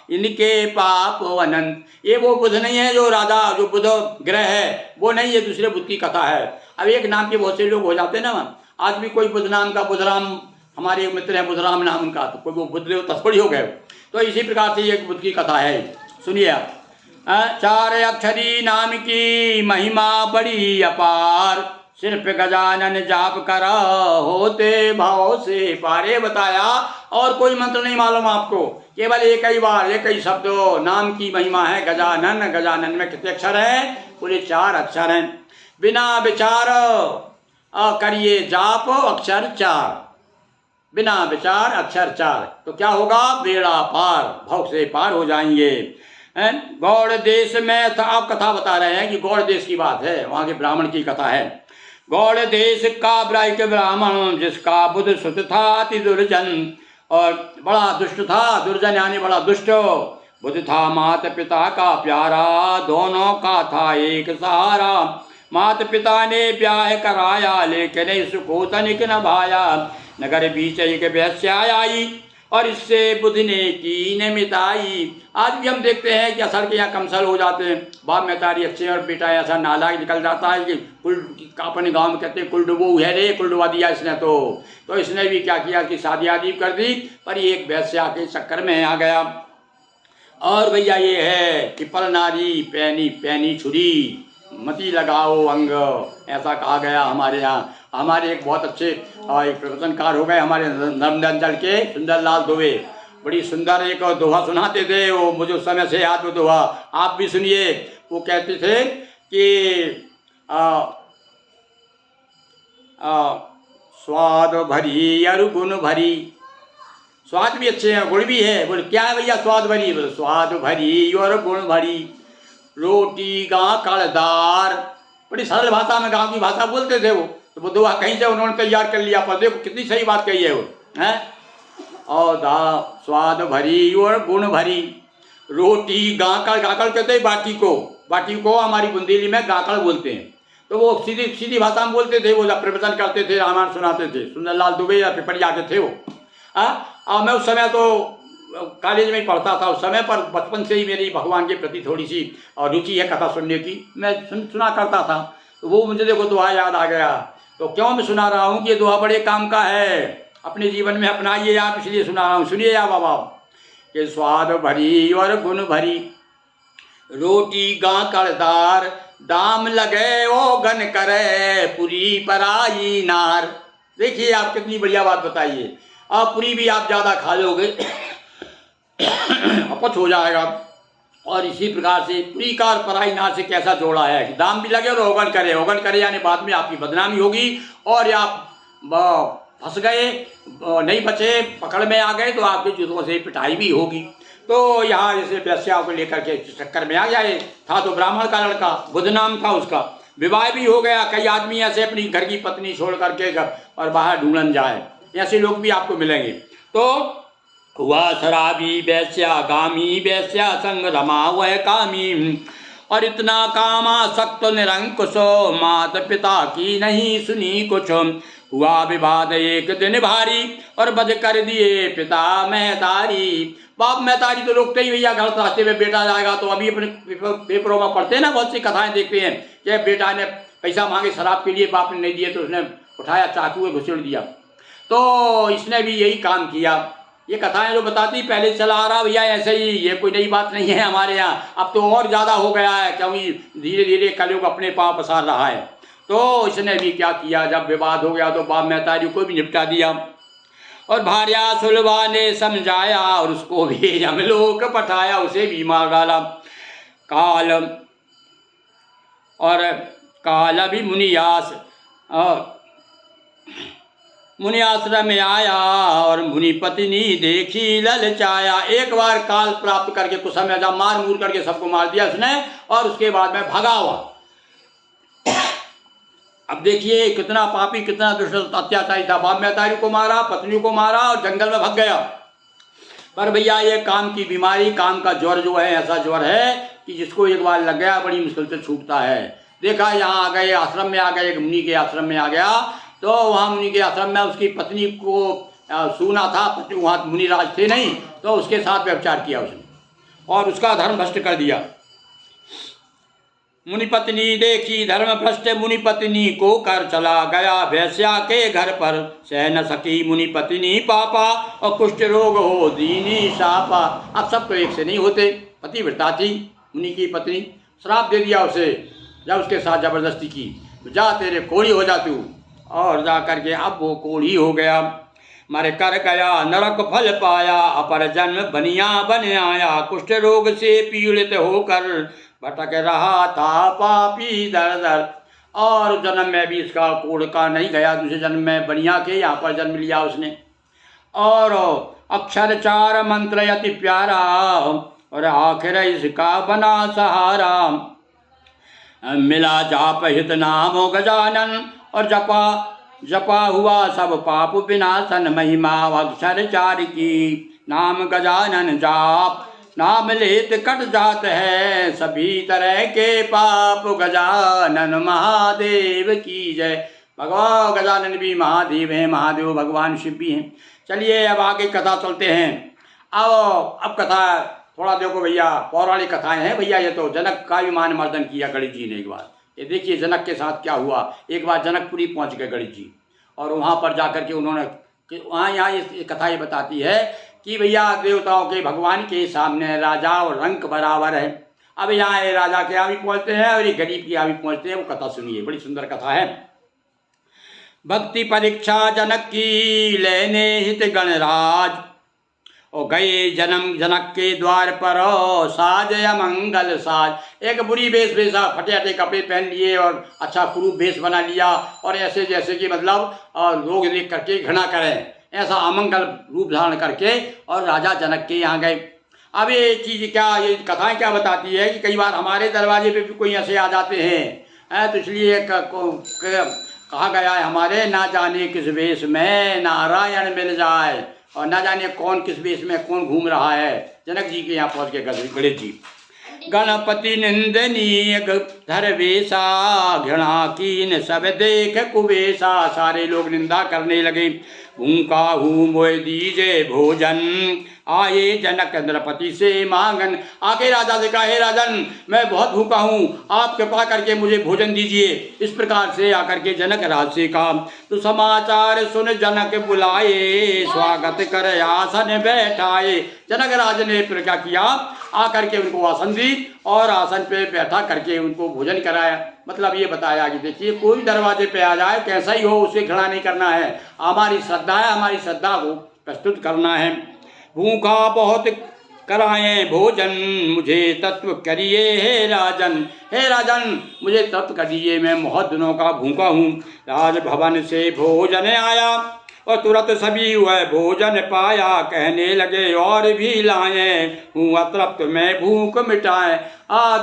A: इनके पाप अनंत। ये वो बुध नहीं है जो राजा, जो बुध ग्रह है वो नहीं, ये दूसरे बुध की कथा है। अब एक नाम के बहुत से लोग हो जाते हैं ना। आज भी कोई बुध नाम का, बुधराम हमारे एक मित्र हैं बुद्धराम नाम उनका, तो कोई वो बुद्ध देवता थोड़ी हो गए। तो इसी प्रकार से ये बुद्ध की कथा है, सुनिए आप। चार अक्षरी नाम की महिमा बड़ी अपार, सिर्फ गजानन जाप कर होते भाव से पारे बताया। और कोई मंत्र नहीं मालूम आपको, केवल एक ही बार एक ही शब्द नाम की महिमा है गजानन। गजानन में कितने अक्षर हैं? पूरे 4 अक्षर हैं। बिना विचार करिए जाप, अक्षर 4, बिना विचार अक्षर 4, तो क्या होगा? बेड़ा पार, भव से पार हो जाएंगे। गौड़ देश में था, आप कथा बता रहे हैं कि गौड़ देश की बात है, वहाँ के ब्राह्मण की कथा है। गौड़ देश का ब्राह्मण ब्राह्मण, जिसका बुध सुत था अति दुर्जन, और बड़ा दुष्ट था, दुर्जन यानी बड़ा दुष्ट। बुध था माता पिता का प्यारा, दोनों का था एक सहारा। माता पिता ने ब्याह कराया, लेकिन सुको तनिक न भाया। नगर बीच एक वेश्या आई, और इससे बुध ने की न मिताई। आज भी हम देखते हैं कि असर के यहाँ कमसल हो जाते हैं, बाप महतारी अच्छे और बेटा ऐसा नालायक निकल जाता है कि कुल अपने गांव में कहते हैं कुल डुबो है रे, कुल डुबा दिया इसने। तो इसने भी क्या किया कि शादी आदि कर दी, पर ये एक वैश्या के चक्कर में आ गया। और भैया ये है कि पल नारी पैनी पैनी छुरी, मती लगाओ अंग, ऐसा कहा गया हमारे यहाँ। हमारे एक बहुत अच्छे एक प्रवचनकार हो गए हमारे नर्मदा अंचल के, सुंदरलाल दुबे, बड़ी सुंदर एक दोहा सुनाते थे वो, मुझे उस समय से याद वो दोहा, आप भी सुनिए। वो कहते थे कि स्वाद भरी और गुण भरी, स्वाद भी अच्छे हैं गुण भी है। बोले क्या है भैया स्वाद भरी? बोले स्वाद भरी और गुण भरी, रोटी गाकड़दार। बड़ी सरल भाषा में गांव की भाषा बोलते थे वो। तो वो दुआ कहीं से उन्होंने तैयार कर लिया, पर देखो कितनी सही बात कही है वो, हैं। और स्वाद भरी और गुण भरी, रोटी गाकड़, गाकड़ कहते हैं बाटी को, बाटी को हमारी बुंदेली में गाकड़ बोलते हैं। तो वो सीधी सीधी भाषा में बोलते थे, वो जब प्रवचन करते थे, रामायण सुनाते थे। सुंदरलाल दुबे या पिपरिया के थे वो। मैं उस समय तो कॉलेज में ही पढ़ता था उस समय, पर बचपन से ही मेरी भगवान के प्रति थोड़ी सी रुचि है कथा सुनने की, मैं सुना करता था। तो वो मुझे देखो दोहा याद आ गया। तो क्यों मैं सुना रहा हूँ कि ये दोहा बड़े काम का है, अपने जीवन में अपनाइए आप, इसलिए सुना रहा हूँ। सुनिए आप बाबा कि स्वाद भरी और गुण भरी, रोटी गाकड़दार, दाम लगे ओ गन करे, पुरी पराई नार। देखिए आप कितनी बढ़िया बात बताइए। आप पूरी भी आप ज़्यादा खा लोगे अपच हो जाएगा। और इसी प्रकार से पूरी कार पराई नार से कैसा जोड़ा है कि दाम भी लगे और ओगन करे। ओगन करे यानी बाद में आपकी बदनामी होगी, और आप फंस गए, नहीं बचे, पकड़ में आ गए, तो आपके जूतों से पिटाई भी होगी। तो यहाँ जैसे वेश्याओं को लेकर के चक्कर में आ गया। था तो ब्राह्मण का लड़का, बुध नाम था उसका, विवाह भी हो गया। कई आदमी ऐसे अपनी घर की पत्नी छोड़ करके और बाहर ढूंढन जाए, ऐसे लोग भी आपको मिलेंगे। तो हुआ शराबी वैश्या गामी, वैश्या संग रमा वह कामी, और इतना कामासक्त निरंकुश, माता पिता की नहीं सुनी कुछ। हुआ विवाद एक दिन भारी, और बध कर दिए पिता महतारी। बाप महतारी तो रोकते ही भैया, गलत रास्ते में बेटा जाएगा। तो अभी अपने पेपरों में पढ़ते हैं ना, बहुत सी कथाएं देखते हैं कि बेटा ने पैसा मांगे शराब के लिए, बाप ने नहीं दिए तो उसने उठाया चाकू में घुसेड़ दिया। तो इसने भी यही काम किया। ये कथाएं जो बताती पहले चला आ रहा भैया ऐसे ही, ये कोई नई बात नहीं है हमारे यहाँ। अब तो और ज़्यादा हो गया है, क्योंकि धीरे धीरे कलयुग अपने पाँव पसार रहा है। तो इसने भी क्या किया, जब विवाद हो गया तो बाप महतारी को भी निपटा दिया, और भार्या सुलभा ने समझाया, और उसको भी यमलोक पठाया, उसे भी मार डाला। काल और काल अभी मुनियास मुनि आश्रम में आया, और मुनि पत्नी देखी ललचाया। एक बार काल प्राप्त करके कुछ समय जब मार मूर करके सबको मार दिया उसने, और उसके बाद में भगा हुआ। अब देखिए कितना पापी, कितना दुष्ट अत्याचारी था। बाप महतारी को मारा, पत्नी को मारा, और जंगल में भाग गया। पर भैया ये काम की बीमारी, काम का ज्वर जो है, ऐसा ज्वर है कि जिसको एक बार लग गया बड़ी मुश्किल से छूटता है। देखा यहाँ आ गए, आश्रम में आ गए, एक मुनि के आश्रम में आ गया। तो वहाँ मुनि के आश्रम में उसकी पत्नी को सूना था, पत्नी वहाँ मुनिराज थे नहीं, तो उसके साथ व्यभिचार किया उसने, और उसका धर्म भ्रष्ट कर दिया। मुनिपत्नी देखी धर्म भ्रष्ट मुनिपत्नी को कर चला गया वैश्या के घर पर। सह न सकी मुनिपत्नी पापा और कुष्ठ रोग हो दीनी सापा। अब सब तो एक से नहीं होते। पतिव्रता थी मुनि की पत्नी, श्राप दे दिया उसे जब उसके साथ जबरदस्ती की, जा तेरे कोढ़ी हो जा तू। और जा करके अब वो कोढ़ी हो गया, मर कर गया नरक फल पाया, अपर जन्म बनिया बन आया। कुष्ठ रोग से पीड़ित होकर भटक रहा था पापी दर दर। और जन्म में भी इसका कोढ़ का नहीं गया, दूसरे जन्म में बनिया के यहाँ पर जन्म लिया उसने। और अक्षर चार मंत्र अति प्यारा, और आखिर इसका बना सहारा। मिला जाप हित नाम गजानन, और जपा हुआ सब पाप विनाशन। महिमा अक्षर चार की नाम गजानन जाप, नाम लेत कट जात है सभी तरह के पाप। गजानन महादेव की जय। भगवान गजानन भी महादेव हैं, महादेव भगवान शिव भी हैं। चलिए अब आगे कथा चलते हैं। अब कथा थोड़ा देखो भैया, पौराणिक कथाएं हैं भैया। ये तो जनक का भी मान मर्दन किया गणेश जी ने एक बार। ये देखिए जनक के साथ क्या हुआ। एक बार जनकपुरी पहुंच गए गणेश जी, और वहाँ पर जाकर के उन्होंने वहाँ यहाँ ये कथा ये बताती है कि भैया देवताओं के भगवान के सामने राजा और रंक बराबर है। अब यहाँ ये राजा के यहाँ भी पहुँचते हैं और ये गरीब के यहाँ भी पहुँचते हैं। वो कथा सुनिए, बड़ी सुंदर कथा है। भक्ति परीक्षा जनक की लेने हित गणराज, और गए जन्म जनक के द्वार पर साज अमंगल साज। एक बुरी वेशभूषा, फटे हटे कपड़े पहन लिए और अच्छा कुरूप वेश बना लिया, और ऐसे जैसे कि मतलब लोग देख करके घृणा करें, ऐसा अमंगल रूप धारण करके और राजा जनक के यहाँ गए। अब ये चीज़ क्या, ये कथाएं क्या बताती है कि कई बार हमारे दरवाजे पे भी कोई ऐसे आ जाते हैं। तो इसलिए कहा गया है हमारे, ना जाने किस वेश में नारायण मिल जाए, और ना जाने कौन किस वेश में कौन घूम रहा है। जनक जी के यहाँ पहुँच के गणेश जी। गणपति निंदनीय धरवेशा, घृणा कीन सब देख कुबेशा। सारे लोग निंदा करने लगे। भूखा हूँ मोए दीजे भोजन, आए जनक नृपति से मांगन। आके राजा से कहा, हे राजन मैं बहुत भूखा हूँ, आप कृपा करके मुझे भोजन दीजिए। इस प्रकार से आकर के जनक राज से कहा। तो समाचार सुन जनक बुलाए, स्वागत कर आसन बैठाए। जनक राज ने फिर क्या किया, आकर के उनको आसन दी और आसन पे बैठा करके उनको भोजन कराया। मतलब ये बताया कि देखिए कोई दरवाजे पे आ जाए, कैसा ही हो, उसे घृणा नहीं करना है। हमारी श्रद्धा है, हमारी श्रद्धा को प्रस्तुत करना है। भूखा बहुत कराएं भोजन, मुझे तत्व करिए हे राजन। हे राजन मुझे तत्व करिए, मैं बहुत दिनों का भूखा हूँ। राजभवन से भोजन आया और तुरंत सभी वह भोजन पाया। कहने लगे और भी लाएं, हूँ अतृप्त मैं भूख मिटाएं।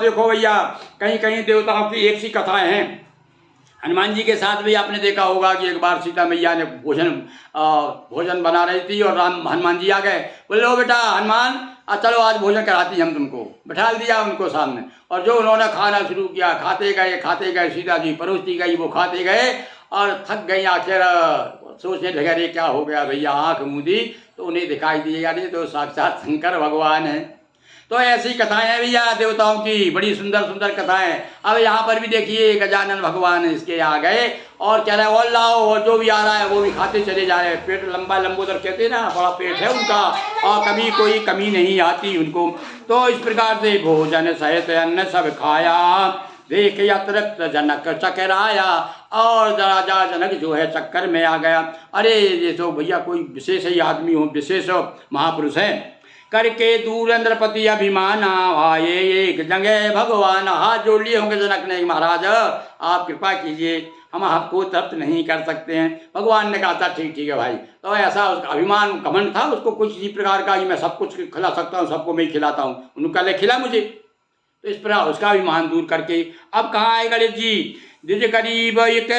A: देखो भैया, कहीं कहीं देवताओं की एक सी कथाएं हैं। हनुमान जी के साथ भी आपने देखा होगा कि एक बार सीता मैया ने भोजन बना रही थी और हनुमान जी आ गए। बोले लो बेटा हनुमान, चलो आज भोजन कराती हम तुमको। बैठा दिया उनको सामने, और जो उन्होंने खाना शुरू किया, खाते गए। सीता जी परोसती गई, वो खाते गए और थक गई। आखिर सोचने लगे अरे क्या हो गया भैया, आँख मूंदी तो उन्हें दिखाई दिएगा नहीं तो साक्षात शंकर भगवान है। तो ऐसी कथाएं हैं भैया देवताओं की, बड़ी सुंदर सुंदर कथाएं। अब यहाँ पर भी देखिए गजानन भगवान इसके यहाँ गए और कह रहे हैं और लाओ, और जो भी आ रहा है वो भी खाते चले जा रहे हैं। पेट लंबा लंबोदर कहते हैं ना, बड़ा पेट है उनका, और कभी कोई कमी नहीं आती उनको। तो इस प्रकार से भोजन सहित अन्न सब खाया, देख अतृप्त जनक चकराया। और राजा जनक जो है चक्कर में आ गया। अरे ये तो भैया कोई विशेष ही आदमी हो, विशेष महापुरुष है। करके दूर नृपति अभिमाना, आए एक जगह भगवान। हाथ जोड़ लिए होंगे जनक ने, महाराज आप कृपा कीजिए, हम आपको तृप्त नहीं कर सकते हैं। भगवान ने कहा था ठीक है भाई। तो ऐसा उसका अभिमान घमंड था उसको, कुछ इसी प्रकार का, मैं सब कुछ खिला सकता हूँ, सबको मैं खिलाता हूँ। उन्होंने कहा खिला मुझे। तो इस प्रकार उसका अभिमान दूर करके अब कहाँ आए गणेश जी। द्विज करीब एक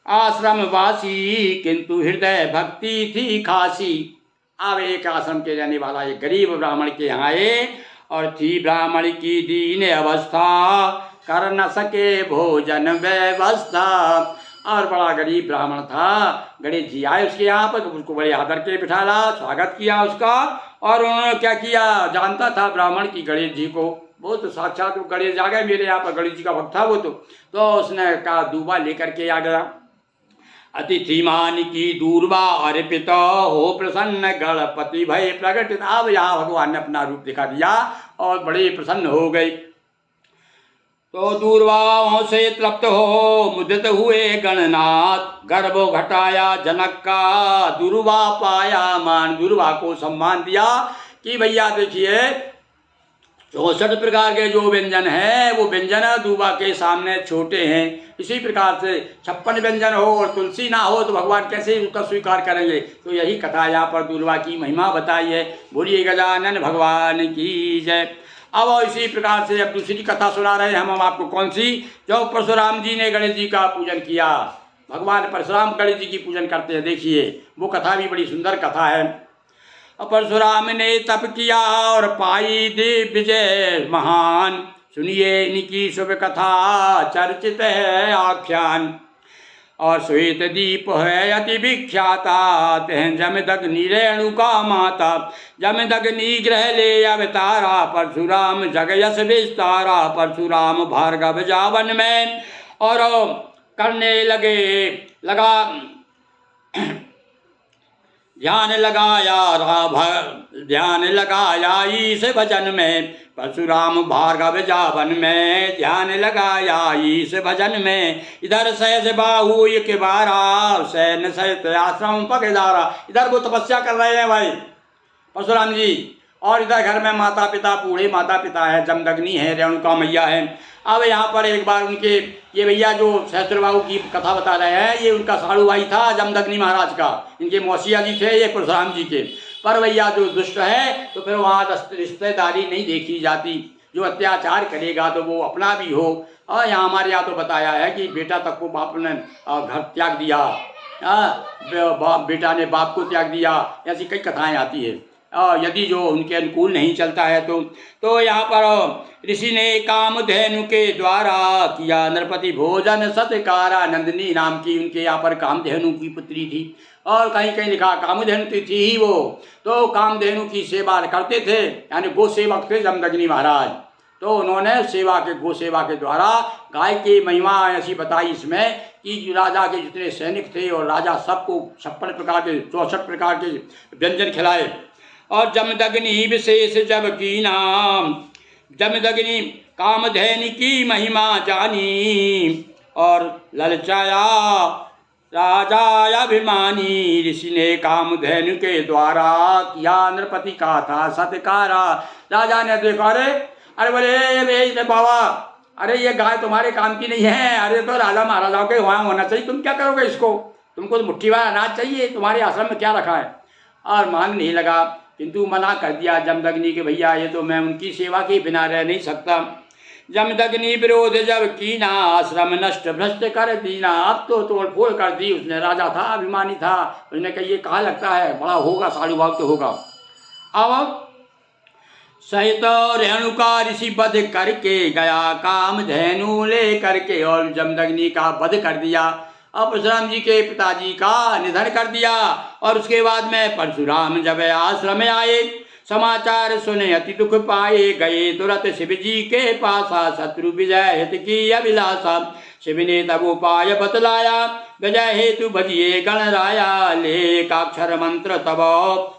A: आश्रम वासी, किंतु हृदय भक्ति थी खासी। अब एक आश्रम के रहने वाला एक गरीब ब्राह्मण के यहाँ आए, और थी ब्राह्मण की दीन अवस्था, कर न सके भोजन व्यवस्था। और बड़ा गरीब ब्राह्मण था। गणेश जी आए उसके यहाँ पर, उसको बड़े आदर के बिठाला, स्वागत किया उसका, और उन्होंने क्या किया, जानता था ब्राह्मण की गणेश जी को, वो तो साक्षात वो गणेश आ गए मेरे यहाँ पर, गणेश जी का भक्त था वो तो उसने कहा दूबा लेकर के आ गया। अतिथि मान की दूरबा अर्पित हो प्रसन्न गणपति भय प्रकट। अब यहाँ भगवान ने अपना रूप दिखा दिया और बड़े प्रसन्न हो गए। तो दूरबाओं से तृप्त हो मुदित हुए गणनाथ, गर्भ घटाया जनक का दुर्वा पाया मान। दुर्वा को सम्मान दिया कि भैया देखिए 64 प्रकार के जो व्यंजन हैं वो व्यंजन दूबा के सामने छोटे हैं। इसी प्रकार से 56 व्यंजन हो और तुलसी ना हो तो भगवान कैसे उसका स्वीकार करेंगे। तो यही कथा यहाँ पर दूरबा की महिमा बताई है। बोलिए गजानन भगवान की जय। अब इसी प्रकार से अब दूसरी कथा सुना रहे हैं हम आपको। कौन सी? जो परशुराम जी ने गणेश जी का पूजन किया। भगवान परशुराम गणेश जी की पूजन करते हैं। देखिए वो कथा भी बड़ी सुंदर कथा है। परशुराम ने तप किया और पाई दिव्य विजय महान, सुनिए इनकी शुभ कथा चर्चित है आख्यान। और श्वेत दीप है अति विख्याता, तहन जमदग्नि रेणुका माता। जमदग्नि ग्रह ले अवतारा, परशुराम जग यश विस्तारा। परशुराम भार्गव जावन में और करने लगा ध्यान लगाया ईश भजन में। परशुराम भार्गव जावन में ध्यान लगाया ईश भजन में। इधर सहज बाहु एक बारा, सैन सहित आश्रम पगदारा। इधर वो तपस्या कर रहे हैं भाई परशुराम जी, और इधर घर में माता पिता, बूढ़े माता पिता है, जमदग्नि है, रेणुका मैया है। अब यहाँ पर एक बार उनके ये भैया जो सहस्त्रबाहु की कथा बता रहे हैं, ये उनका साड़ू भाई था जमदग्नि महाराज का। इनके मौसिया जी थे ये परशुराम जी के। पर भैया जो दुष्ट है तो फिर वहाँ रिश्तेदारी नहीं देखी जाती। जो अत्याचार करेगा तो वो अपना भी हो। और यहाँ हमारे यहाँ तो बताया है कि बेटा तक को बाप ने घर त्याग दिया, बेटा ने बाप को त्याग दिया, ऐसी कई कथाएं आती है। यदि जो उनके अनुकूल नहीं चलता है तो यहाँ पर ऋषि ने कामधेनु के द्वारा किया नरपति भोजन सत्कारा। नंदिनी नाम की उनके यहाँ पर कामधेनु की पुत्री थी, और कहीं कहीं लिखा कामधेनु थी ही वो। तो कामधेनु की सेवा करते थे, यानी गो सेवक थे जमदग्नि महाराज। तो उन्होंने गो सेवा के द्वारा गाय की महिमा ऐसी बताई इसमें कि राजा के जितने सैनिक थे और राजा सबको 56 प्रकार के 64 प्रकार के व्यंजन खिलाए। और जमदग्नि विशेष जब की नाम, जमदग्नि कामधेनु की महिमा जानी। और ललचाया राजा अभिमानी, ऋषि ने कामधेनु के द्वारा किया नृपति का था सत्कारा। राजा ने देखा, अरे बोले बाबा, अरे ये गाय तुम्हारे काम की नहीं है। अरे तो राजा महाराजाओं के वहाँ होना चाहिए, तुम क्या करोगे इसको? तुमको तो मुट्ठी भर अनाज चाहिए, तुम्हारे आश्रम में क्या रखा है? और मान नहीं लगा, किंतु मना कर दिया जमदग्नि के भैया ये तो मैं उनकी सेवा के बिना रह नहीं सकता। जमदग्नि विरोध जब कीना, आश्रम नष्ट भ्रष्ट कर दीना। अब तो तोड़ फोड़ कर दी उसने। राजा था, अभिमानी था, उसने कहा ये कहाँ लगता है, बड़ा होगा साड़ू भाव तो होगा। अब सहित रेणुका ऋषि वध करके गया, कामधेनु ले करके और जमदग्नि का वध कर दिया। और परशुराम जी के पिताजी का निधन कर दिया। और उसके बाद में परशुराम जब आश्रम में आए, समाचार सुने अति दुख पाए। गए तुरंत शिव जी के पासा, शत्रु विजय हित की अभिलाषा। शिव ने तब उपाय बतलाया, विजय हेतु भजिए गणराया। लेकाक्षर मंत्र तब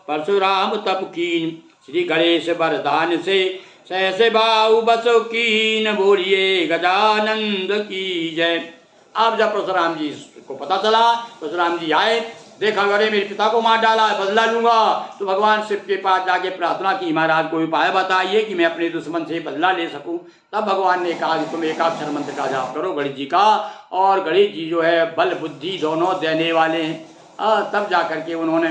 A: परशुराम तप कीन, श्री गणेश वरदान से सहसे बाहु बसो कीन। बोलिए गजानंद की जय। अब जब परशुराम जी को पता चला, परशुराम जी आए, देखा अरे मेरे पिता को मार डाला, बदला लूंगा। तो भगवान शिव के पास जाके प्रार्थना की, महाराज कोई उपाय बताइए कि मैं अपने दुश्मन से बदला ले सकूं। तब भगवान ने कहा कि तुम एकाक्षर मंत्र का जाप करो गणेश जी का। और गणेश जी जो है बल बुद्धि दोनों देने वाले हैं। तब जा करके उन्होंने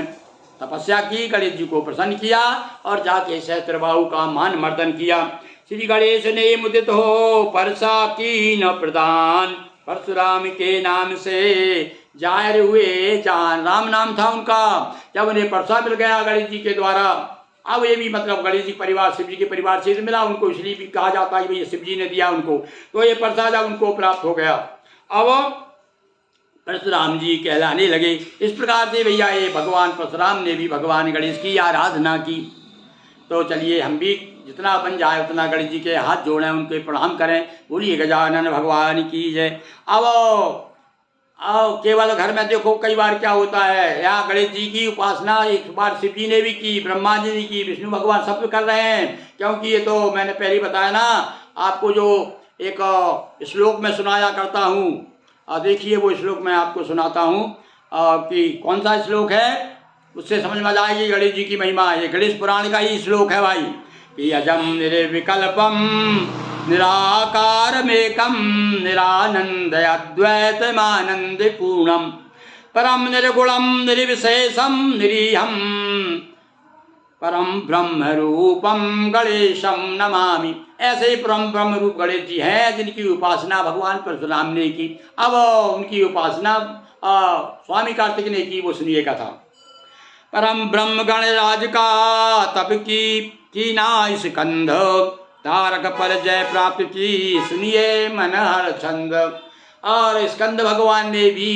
A: तपस्या की, गणेश जी को प्रसन्न किया और जाके सहस्त्रबाहु का मान मर्दन किया। श्री गणेश ने मुदित हो परसा की न प्रदान, परशुराम के नाम से जाहिर हुए जान। राम नाम था उनका। जब उन्हें परसा मिल गया गणेश जी के द्वारा, अब ये भी मतलब गणेश जी परिवार शिव जी के परिवार से मिला उनको, इसलिए भी कहा जाता है कि भैया शिव जी ने दिया उनको। तो ये परसा जब उनको प्राप्त हो गया, अब परशुराम जी कहलाने लगे। इस प्रकार से भैया ये भगवान परशुराम ने भी भगवान गणेश की आराधना की। तो चलिए हम भी जितना बन जाए उतना गणेश जी के हाथ जोड़ें, उनके प्रणाम करें। बोलिए गजानन भगवान की जय। अब आओ केवल घर में देखो कई बार क्या होता है, यहाँ गणेश जी की उपासना एक बार शिव जी ने भी की, ब्रह्मा जी ने की, विष्णु भगवान सब कर रहे हैं। क्योंकि ये तो मैंने पहले ही बताया ना आपको, जो एक श्लोक में सुनाया करता हूँ। देखिए वो श्लोक मैं आपको सुनाता हूँ कि कौन सा श्लोक है, उससे समझ में आ जाएगी गणेश जी की महिमा। ये गणेश पुराण का ही श्लोक है भाई कि अजम निर्विकल्पम निराकारमेकं निरानंद अद्वैतमानंद पूर्णम परम निर्गुणम निर्विशेषम निरीहम परम ब्रह्म रूपम गणेशम नमामि। ऐसे ही परम ब्रह्म रूप गणेश जी हैं जिनकी उपासना भगवान परशुराम ने की। अब उनकी उपासना स्वामी कार्तिक ने की, वो सुनिए कथा। परम ब्रह्म गणराज का तप की ना स्कंध तारक पर जय प्राप्त की सुनिए मन हर छंद। और स्कंद भगवान ने भी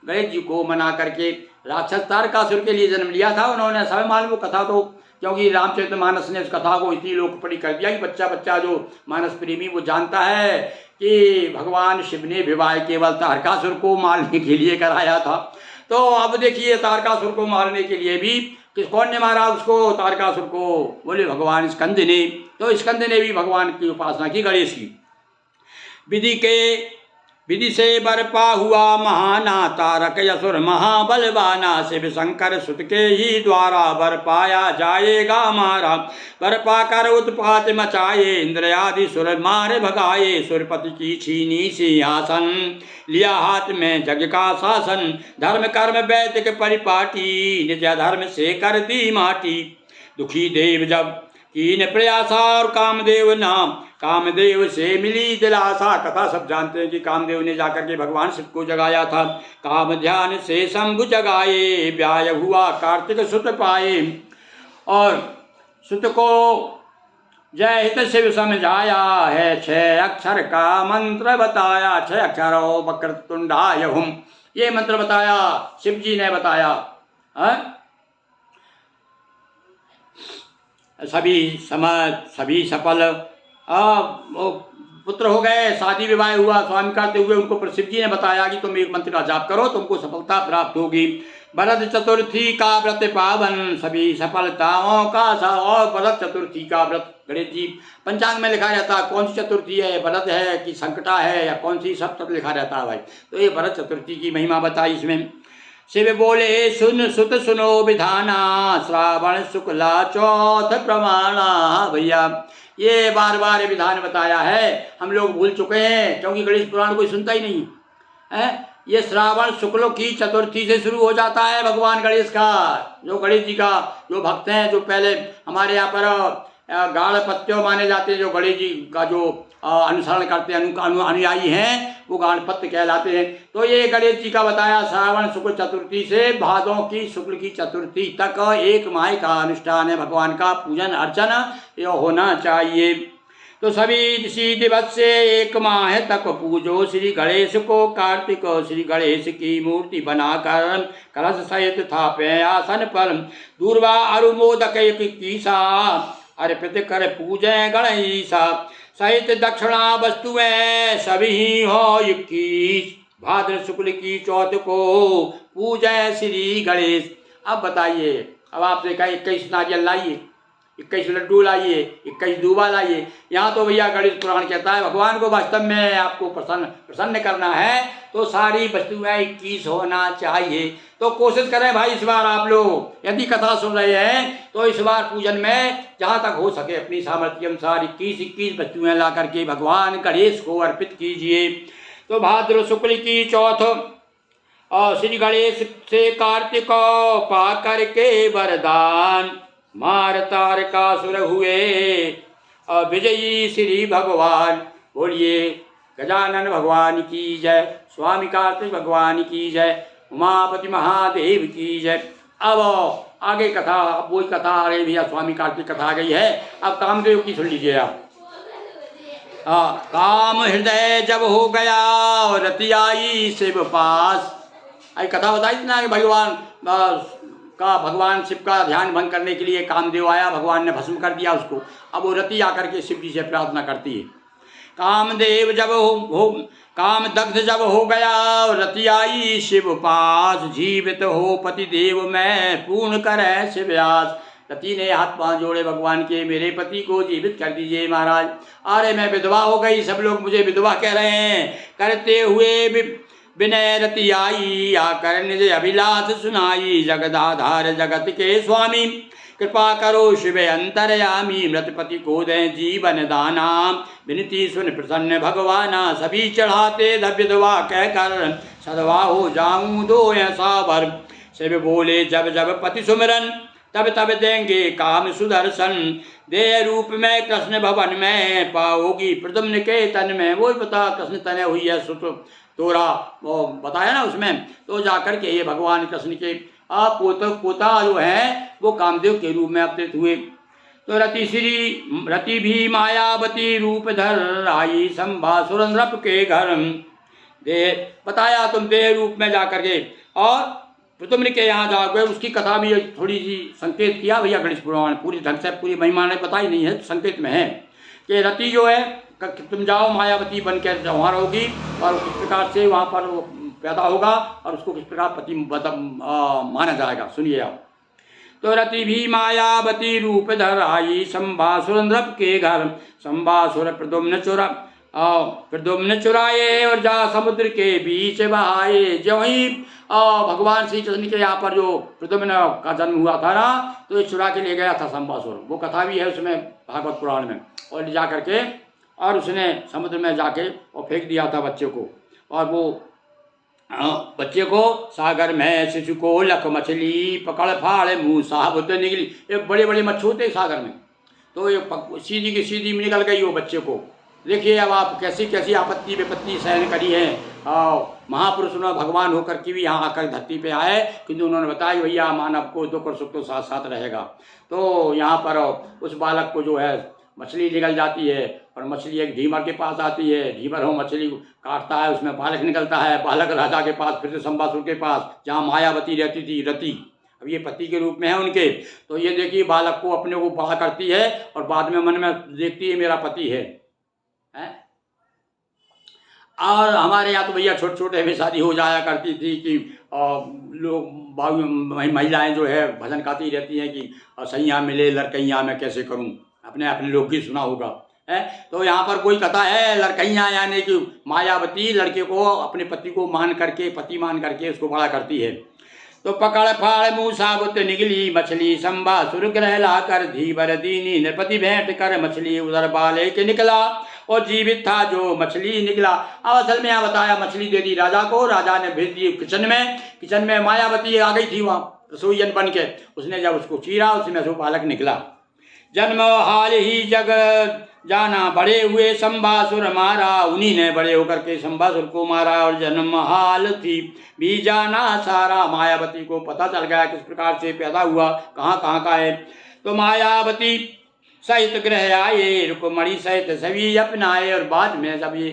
A: गणेश जी को मना करके राक्षस तारकासुर के लिए जन्म लिया था। उन्होंने सब मालूम कथा, तो क्योंकि रामचरितमानस ने उस कथा को इतनी लोकप्रिय कर दिया कि बच्चा बच्चा जो मानस प्रेमी वो जानता है कि भगवान शिव ने विवाह केवल तारकासुर को मारने के लिए कराया था। तो अब देखिए तारकासुर को मारने के लिए भी कौन ने मारा उसको, तारकासुर को? बोले भगवान स्कंद ने। तो स्कंद ने भी भगवान की उपासना की, गणेश की। विधि से बरपा हुआ महाना तारक असुर महाबलवाना, शिव शंकर सुत के ही द्वारा बर पाया जाएगा मारा। बर पाकर उत्पात मचाए इंद्र आदि सुर मारे भगाए, सुरपति की छीनी सिंहासन लिया हाथ में जग का शासन। धर्म कर्म वैदिक परिपाटी निज धर्म से कर दी माटी। दुखी देव जब कीन प्रयासा और कामदेव नाम, कामदेव से मिली दिलासा। कथा सब जानते हैं कि कामदेव ने जाकर के भगवान शिव को जगाया था। काम ध्यान से शंभु जगाए व्याय हुआ कार्तिक सुत पाए। और सुत को जय हित शिव समझाया है, 6 अक्षर का मंत्र बताया। 6 अक्षर वक्रतुंडाय हुम, ये मंत्र बताया शिव जी ने बताया। सभी समझ सभी सफल पुत्र हो गए, शादी विवाह हुआ, स्वामी करते हुए उनको पर शिव जी ने बताया कि तुम एक मंत्र का जाप करो, तुमको सफलता प्राप्त होगी। भरत चतुर्थी का व्रत पावन सभी सफलताओं का और भरत चतुर्थी का व्रत गणेश जी पंचांग में लिखा रहता है कौन सी चतुर्थी है, भरत है कि संकटा है या कौन सी, सब तक लिखा रहता है भाई। तो ये भरत चतुर्थी की महिमा बताई इसमें। शिव बोले सुन सुत सुनो विधाना, श्रावण शुक्ला चौथ प्रमाणा। भैया ये बार बार विधान बताया है, हम लोग भूल चुके हैं क्योंकि गणेश पुराण कोई सुनता ही नहीं है। ये श्रावण शुक्ल की चतुर्थी से शुरू हो जाता है भगवान गणेश का। जो गणेश जी का जो भक्त हैं, जो पहले हमारे यहाँ पर गाढ़ पत्यों माने जाते हैं, जो गणेश जी का जो अनुसरण करते हैं, अनुयायी हैं, वो गाणपत्य कहलाते हैं। तो ये गणेश जी का बताया श्रावण शुक्ल चतुर्थी से भादों की शुक्ल की चतुर्थी तक 1 माह का अनुष्ठान है। भगवान का पूजन अर्चन ये होना चाहिए। तो सभी इसी दिवस से 1 माह तक पूजो श्री गणेश को। कार्तिक श्री गणेश की मूर्ति बनाकर कलश सहित थापे आसन पर। दूर्वा अरुमोदक कीसा अर्पित कर पूजे गणेशा। सहित दक्षिणा वस्तुएं सभी हो 21। भाद्र शुक्ल की चौथ को पूजे श्री गणेश। अब बताइए, अब आपसे कहा 21 नारियल लाइए, 21 लड्डू लाइए, 21 दूबा लाइए। यहाँ तो भैया गणेश पुराण कहता है भगवान को वास्तव में आपको प्रसन्न करना है तो सारी वस्तुएं 21 होना चाहिए। तो कोशिश करें भाई इस बार आप लोग यदि कथा सुन रहे हैं तो इस बार पूजन में जहाँ तक हो सके अपनी सामर्थ्य अनुसार 21 वस्तुएं ला करके भगवान गणेश को अर्पित कीजिए। तो भाद्र शुक्ल की चौथ और श्री गणेश से कार्तिक पा करके वरदान। मार तारकासुर हुए विजयी श्री भगवान। बोलिए गजानन भगवान की जय, स्वामी कार्तिक भगवान की जय, उमापति महादेव की जय। अब आगे कथा, अब वही कथा आ रही भैया, स्वामी कार्तिक कथा आ गई है। अब कामदेव की सुन लीजिए आप। काम हृदय जब हो गया रति आई शिव पास। आई कथा बताई थी ना कि भगवान का भगवान शिव का ध्यान भंग करने के लिए कामदेव आया, भगवान ने भस्म कर दिया उसको। अब वो रति आकर के शिव जी से प्रार्थना करती है। कामदेव जब हो काम दग्ध जब हो गया, रति आई शिव पास, जीवित हो पति देव मैं पूर्ण करे शिव्यास। रति ने हाथ पांव जोड़े भगवान के, मेरे पति को जीवित कर दीजिए महाराज। अरे मैं विधवा हो गई, सब लोग मुझे विधवा कह रहे हैं। करते हुए विनय रति आई, आकर निज अभिलाष सुनाई, जगदाधार जगत के स्वामी कृपा करो शिव अंतरयामी। मृतपति को दें जीवन दाना, विनती सुन प्रसन्न भगवाना। सभी चढ़ाते धव्य दवा कहकर, सदवा हो जाऊं दो ऐसा भर। शिव बोले जब जब पति सुमिरन, तब तब देंगे काम सुदर्शन। देह रूप में कृष्ण भवन में, पाओगी प्रद्युम्न के तन में। वो बता कृष्ण तने हुई है सुत तोरा, वो बताया ना उसमें। तो जाकर के ये भगवान कृष्ण के पोता जो है वो कामदेव के रूप में अवतरित हुए। तो रति भी मायावती रूप धर, आई संभासुर नृप के घर। देह बताया तुम देह रूप में जाकर के, और प्रद्युम्न के यहाँ जाकर उसकी कथा भी थोड़ी सी संकेत किया भैया गणेश पुराण। पूरी ढंग से पूरी महिमा ने बताई नहीं है, संकेत में है कि रति जो है तुम जाओ मायावती बनकर वहाँ रहोगी, और किस प्रकार से वहाँ पर वो पैदा होगा और उसको किस प्रकार पति माना जाएगा, सुनिए आप। तो रति भी मायावती रूप धर, आई संभासुर नृप के घर। संभासुर प्रद्युम्न चुराए, और जा समुद्र के बीच बहाए। जो ही भगवान श्री कृष्ण के यहाँ पर जो प्रद्युम्न का जन्म हुआ था ना, तो ये चुरा के ले गया था संभासुर। वो कथा भी है उसमें भागवत पुराण में। और ले जा करके और उसने समुद्र में जाके और फेंक दिया था बच्चे को। और वो बच्चे को सागर में शिशु को लख मछली, पकड़ फाड़ मुँह साबुत निकली। एक बड़े बड़े मच्छ होते सागर में, तो ये सीधी की सीधी में निकल गई वो बच्चे को। देखिए अब आप कैसी कैसी आपत्ति विपत्ति सहन करी है। महापुरुष भगवान होकर के भी यहाँ आकर धरती पे आए, किंतु उन्होंने बताया भैया मानव को दुख और सुख तो साथ साथ रहेगा। तो यहाँ पर उस बालक को जो है मछली निकल जाती है, और मछली एक ढीमर के पास आती है। ढीमर हो मछली काटता है, उसमें बालक निकलता है। बालक राजा के पास, फिर से संभासुर के पास जहाँ मायावती रहती थी रति, अब ये पति के रूप में है उनके। तो ये देखिए बालक को अपने को बड़ा करती है, और बाद में मन में देखती है मेरा पति है। और हमारे यहाँ तो भैया छोटे छोटे में शादी हो जाया करती थी कि लोग महिलाएं जो है भजन गाती रहती हैं कि सैया मिले लड़कैया मैं कैसे करूं। अपने अपने लोकगीत सुना होगा है। तो यहाँ पर कोई कथा है लड़कैया, यानी कि मायावती लड़के को अपने पति को मान करके, पति मान करके उसको बड़ा करती है। तो पकड़ फाड़ मुँह साबुत निकली मछली, संभासुर ग्रह ला कर धीवर दीनी। नृपति भेंट कर मछली उधर बाले के निकला, और जीवित था जो मछली निकला। अब असल में यहाँ बताया मछली दे दी राजा को, राजा ने भेज दी किचन में मायावती आ गई थी वहाँ रसोईयन बन के। उसने जब उसको चीरा, उसमें से बालक निकला। जन्म हाल ही जग जाना, बड़े हुए संभासुर मारा। उन्हीं ने बड़े होकर के संभासुर को मारा, और जन्म हाल थी भी जाना सारा। मायावती को पता चल गया किस प्रकार से पैदा हुआ, कहाँ का है। तो मायावती सहित ग्रह आए, रुक्मणी सहित सभी अपनाए। और बाद में जब ये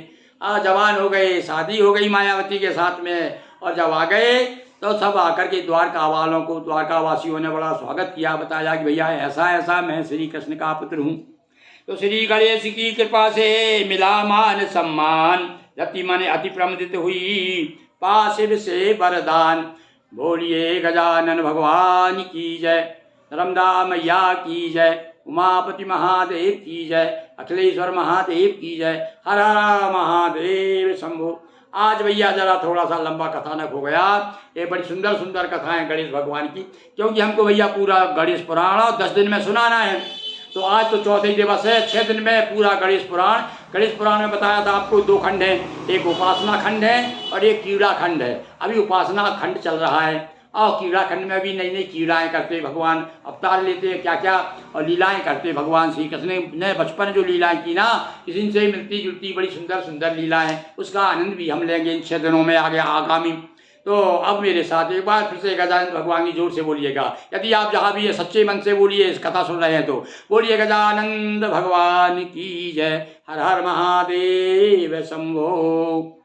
A: जवान हो गए, शादी हो गई मायावती के साथ में, और जब आ गए तो सब आकर के द्वारका वालों को, द्वारका वासियों ने बड़ा स्वागत किया। बताया कि भैया ऐसा ऐसा मैं श्री कृष्ण का पुत्र हूँ। तो श्री गणेश की कृपा से मिला मान सम्मान, रति मन अति प्रमदित हुई पाशिव से वरदान। बोलिए गजानन भगवान की जय, नर्मदा मैया की जय, उमापति महादेव की जय, अखिलेश्वर महादेव की जय, हर हर महादेव शंभो। आज भैया जरा थोड़ा सा लंबा कथानक हो गया। ये बड़ी सुंदर सुंदर कथाएं गणेश भगवान की, क्योंकि हमको भैया पूरा गणेश पुराण 10 दिन में सुनाना है। तो आज तो चौथे दिवस है, 6 दिन में पूरा गणेश पुराण में बताया था आपको 2 खंड हैं, एक उपासना खंड है और एक कीड़ा खंड है। अभी उपासना खंड चल रहा है, और कीड़ा खंड में भी नई नई कीड़ाएँ करते भगवान, अवतार लेते क्या क्या और लीलाएँ करते भगवान श्री कृष्ण ने। बचपन जो लीलाएँ की ना, किसी से मिलती जुलती बड़ी सुंदर सुंदर लीलाएँ, उसका आनंद भी हम लेंगे इन 6 दिनों में आगे आगामी। तो अब मेरे साथ एक बार फिर से गजानन भगवान की जोर से बोलिएगा। यदि आप जहाँ भी ये सच्चे मन से बोलिए, इस कथा सुन रहे हैं तो बोलिए गजानंद भगवान की जय, हर हर महादेव शंभो।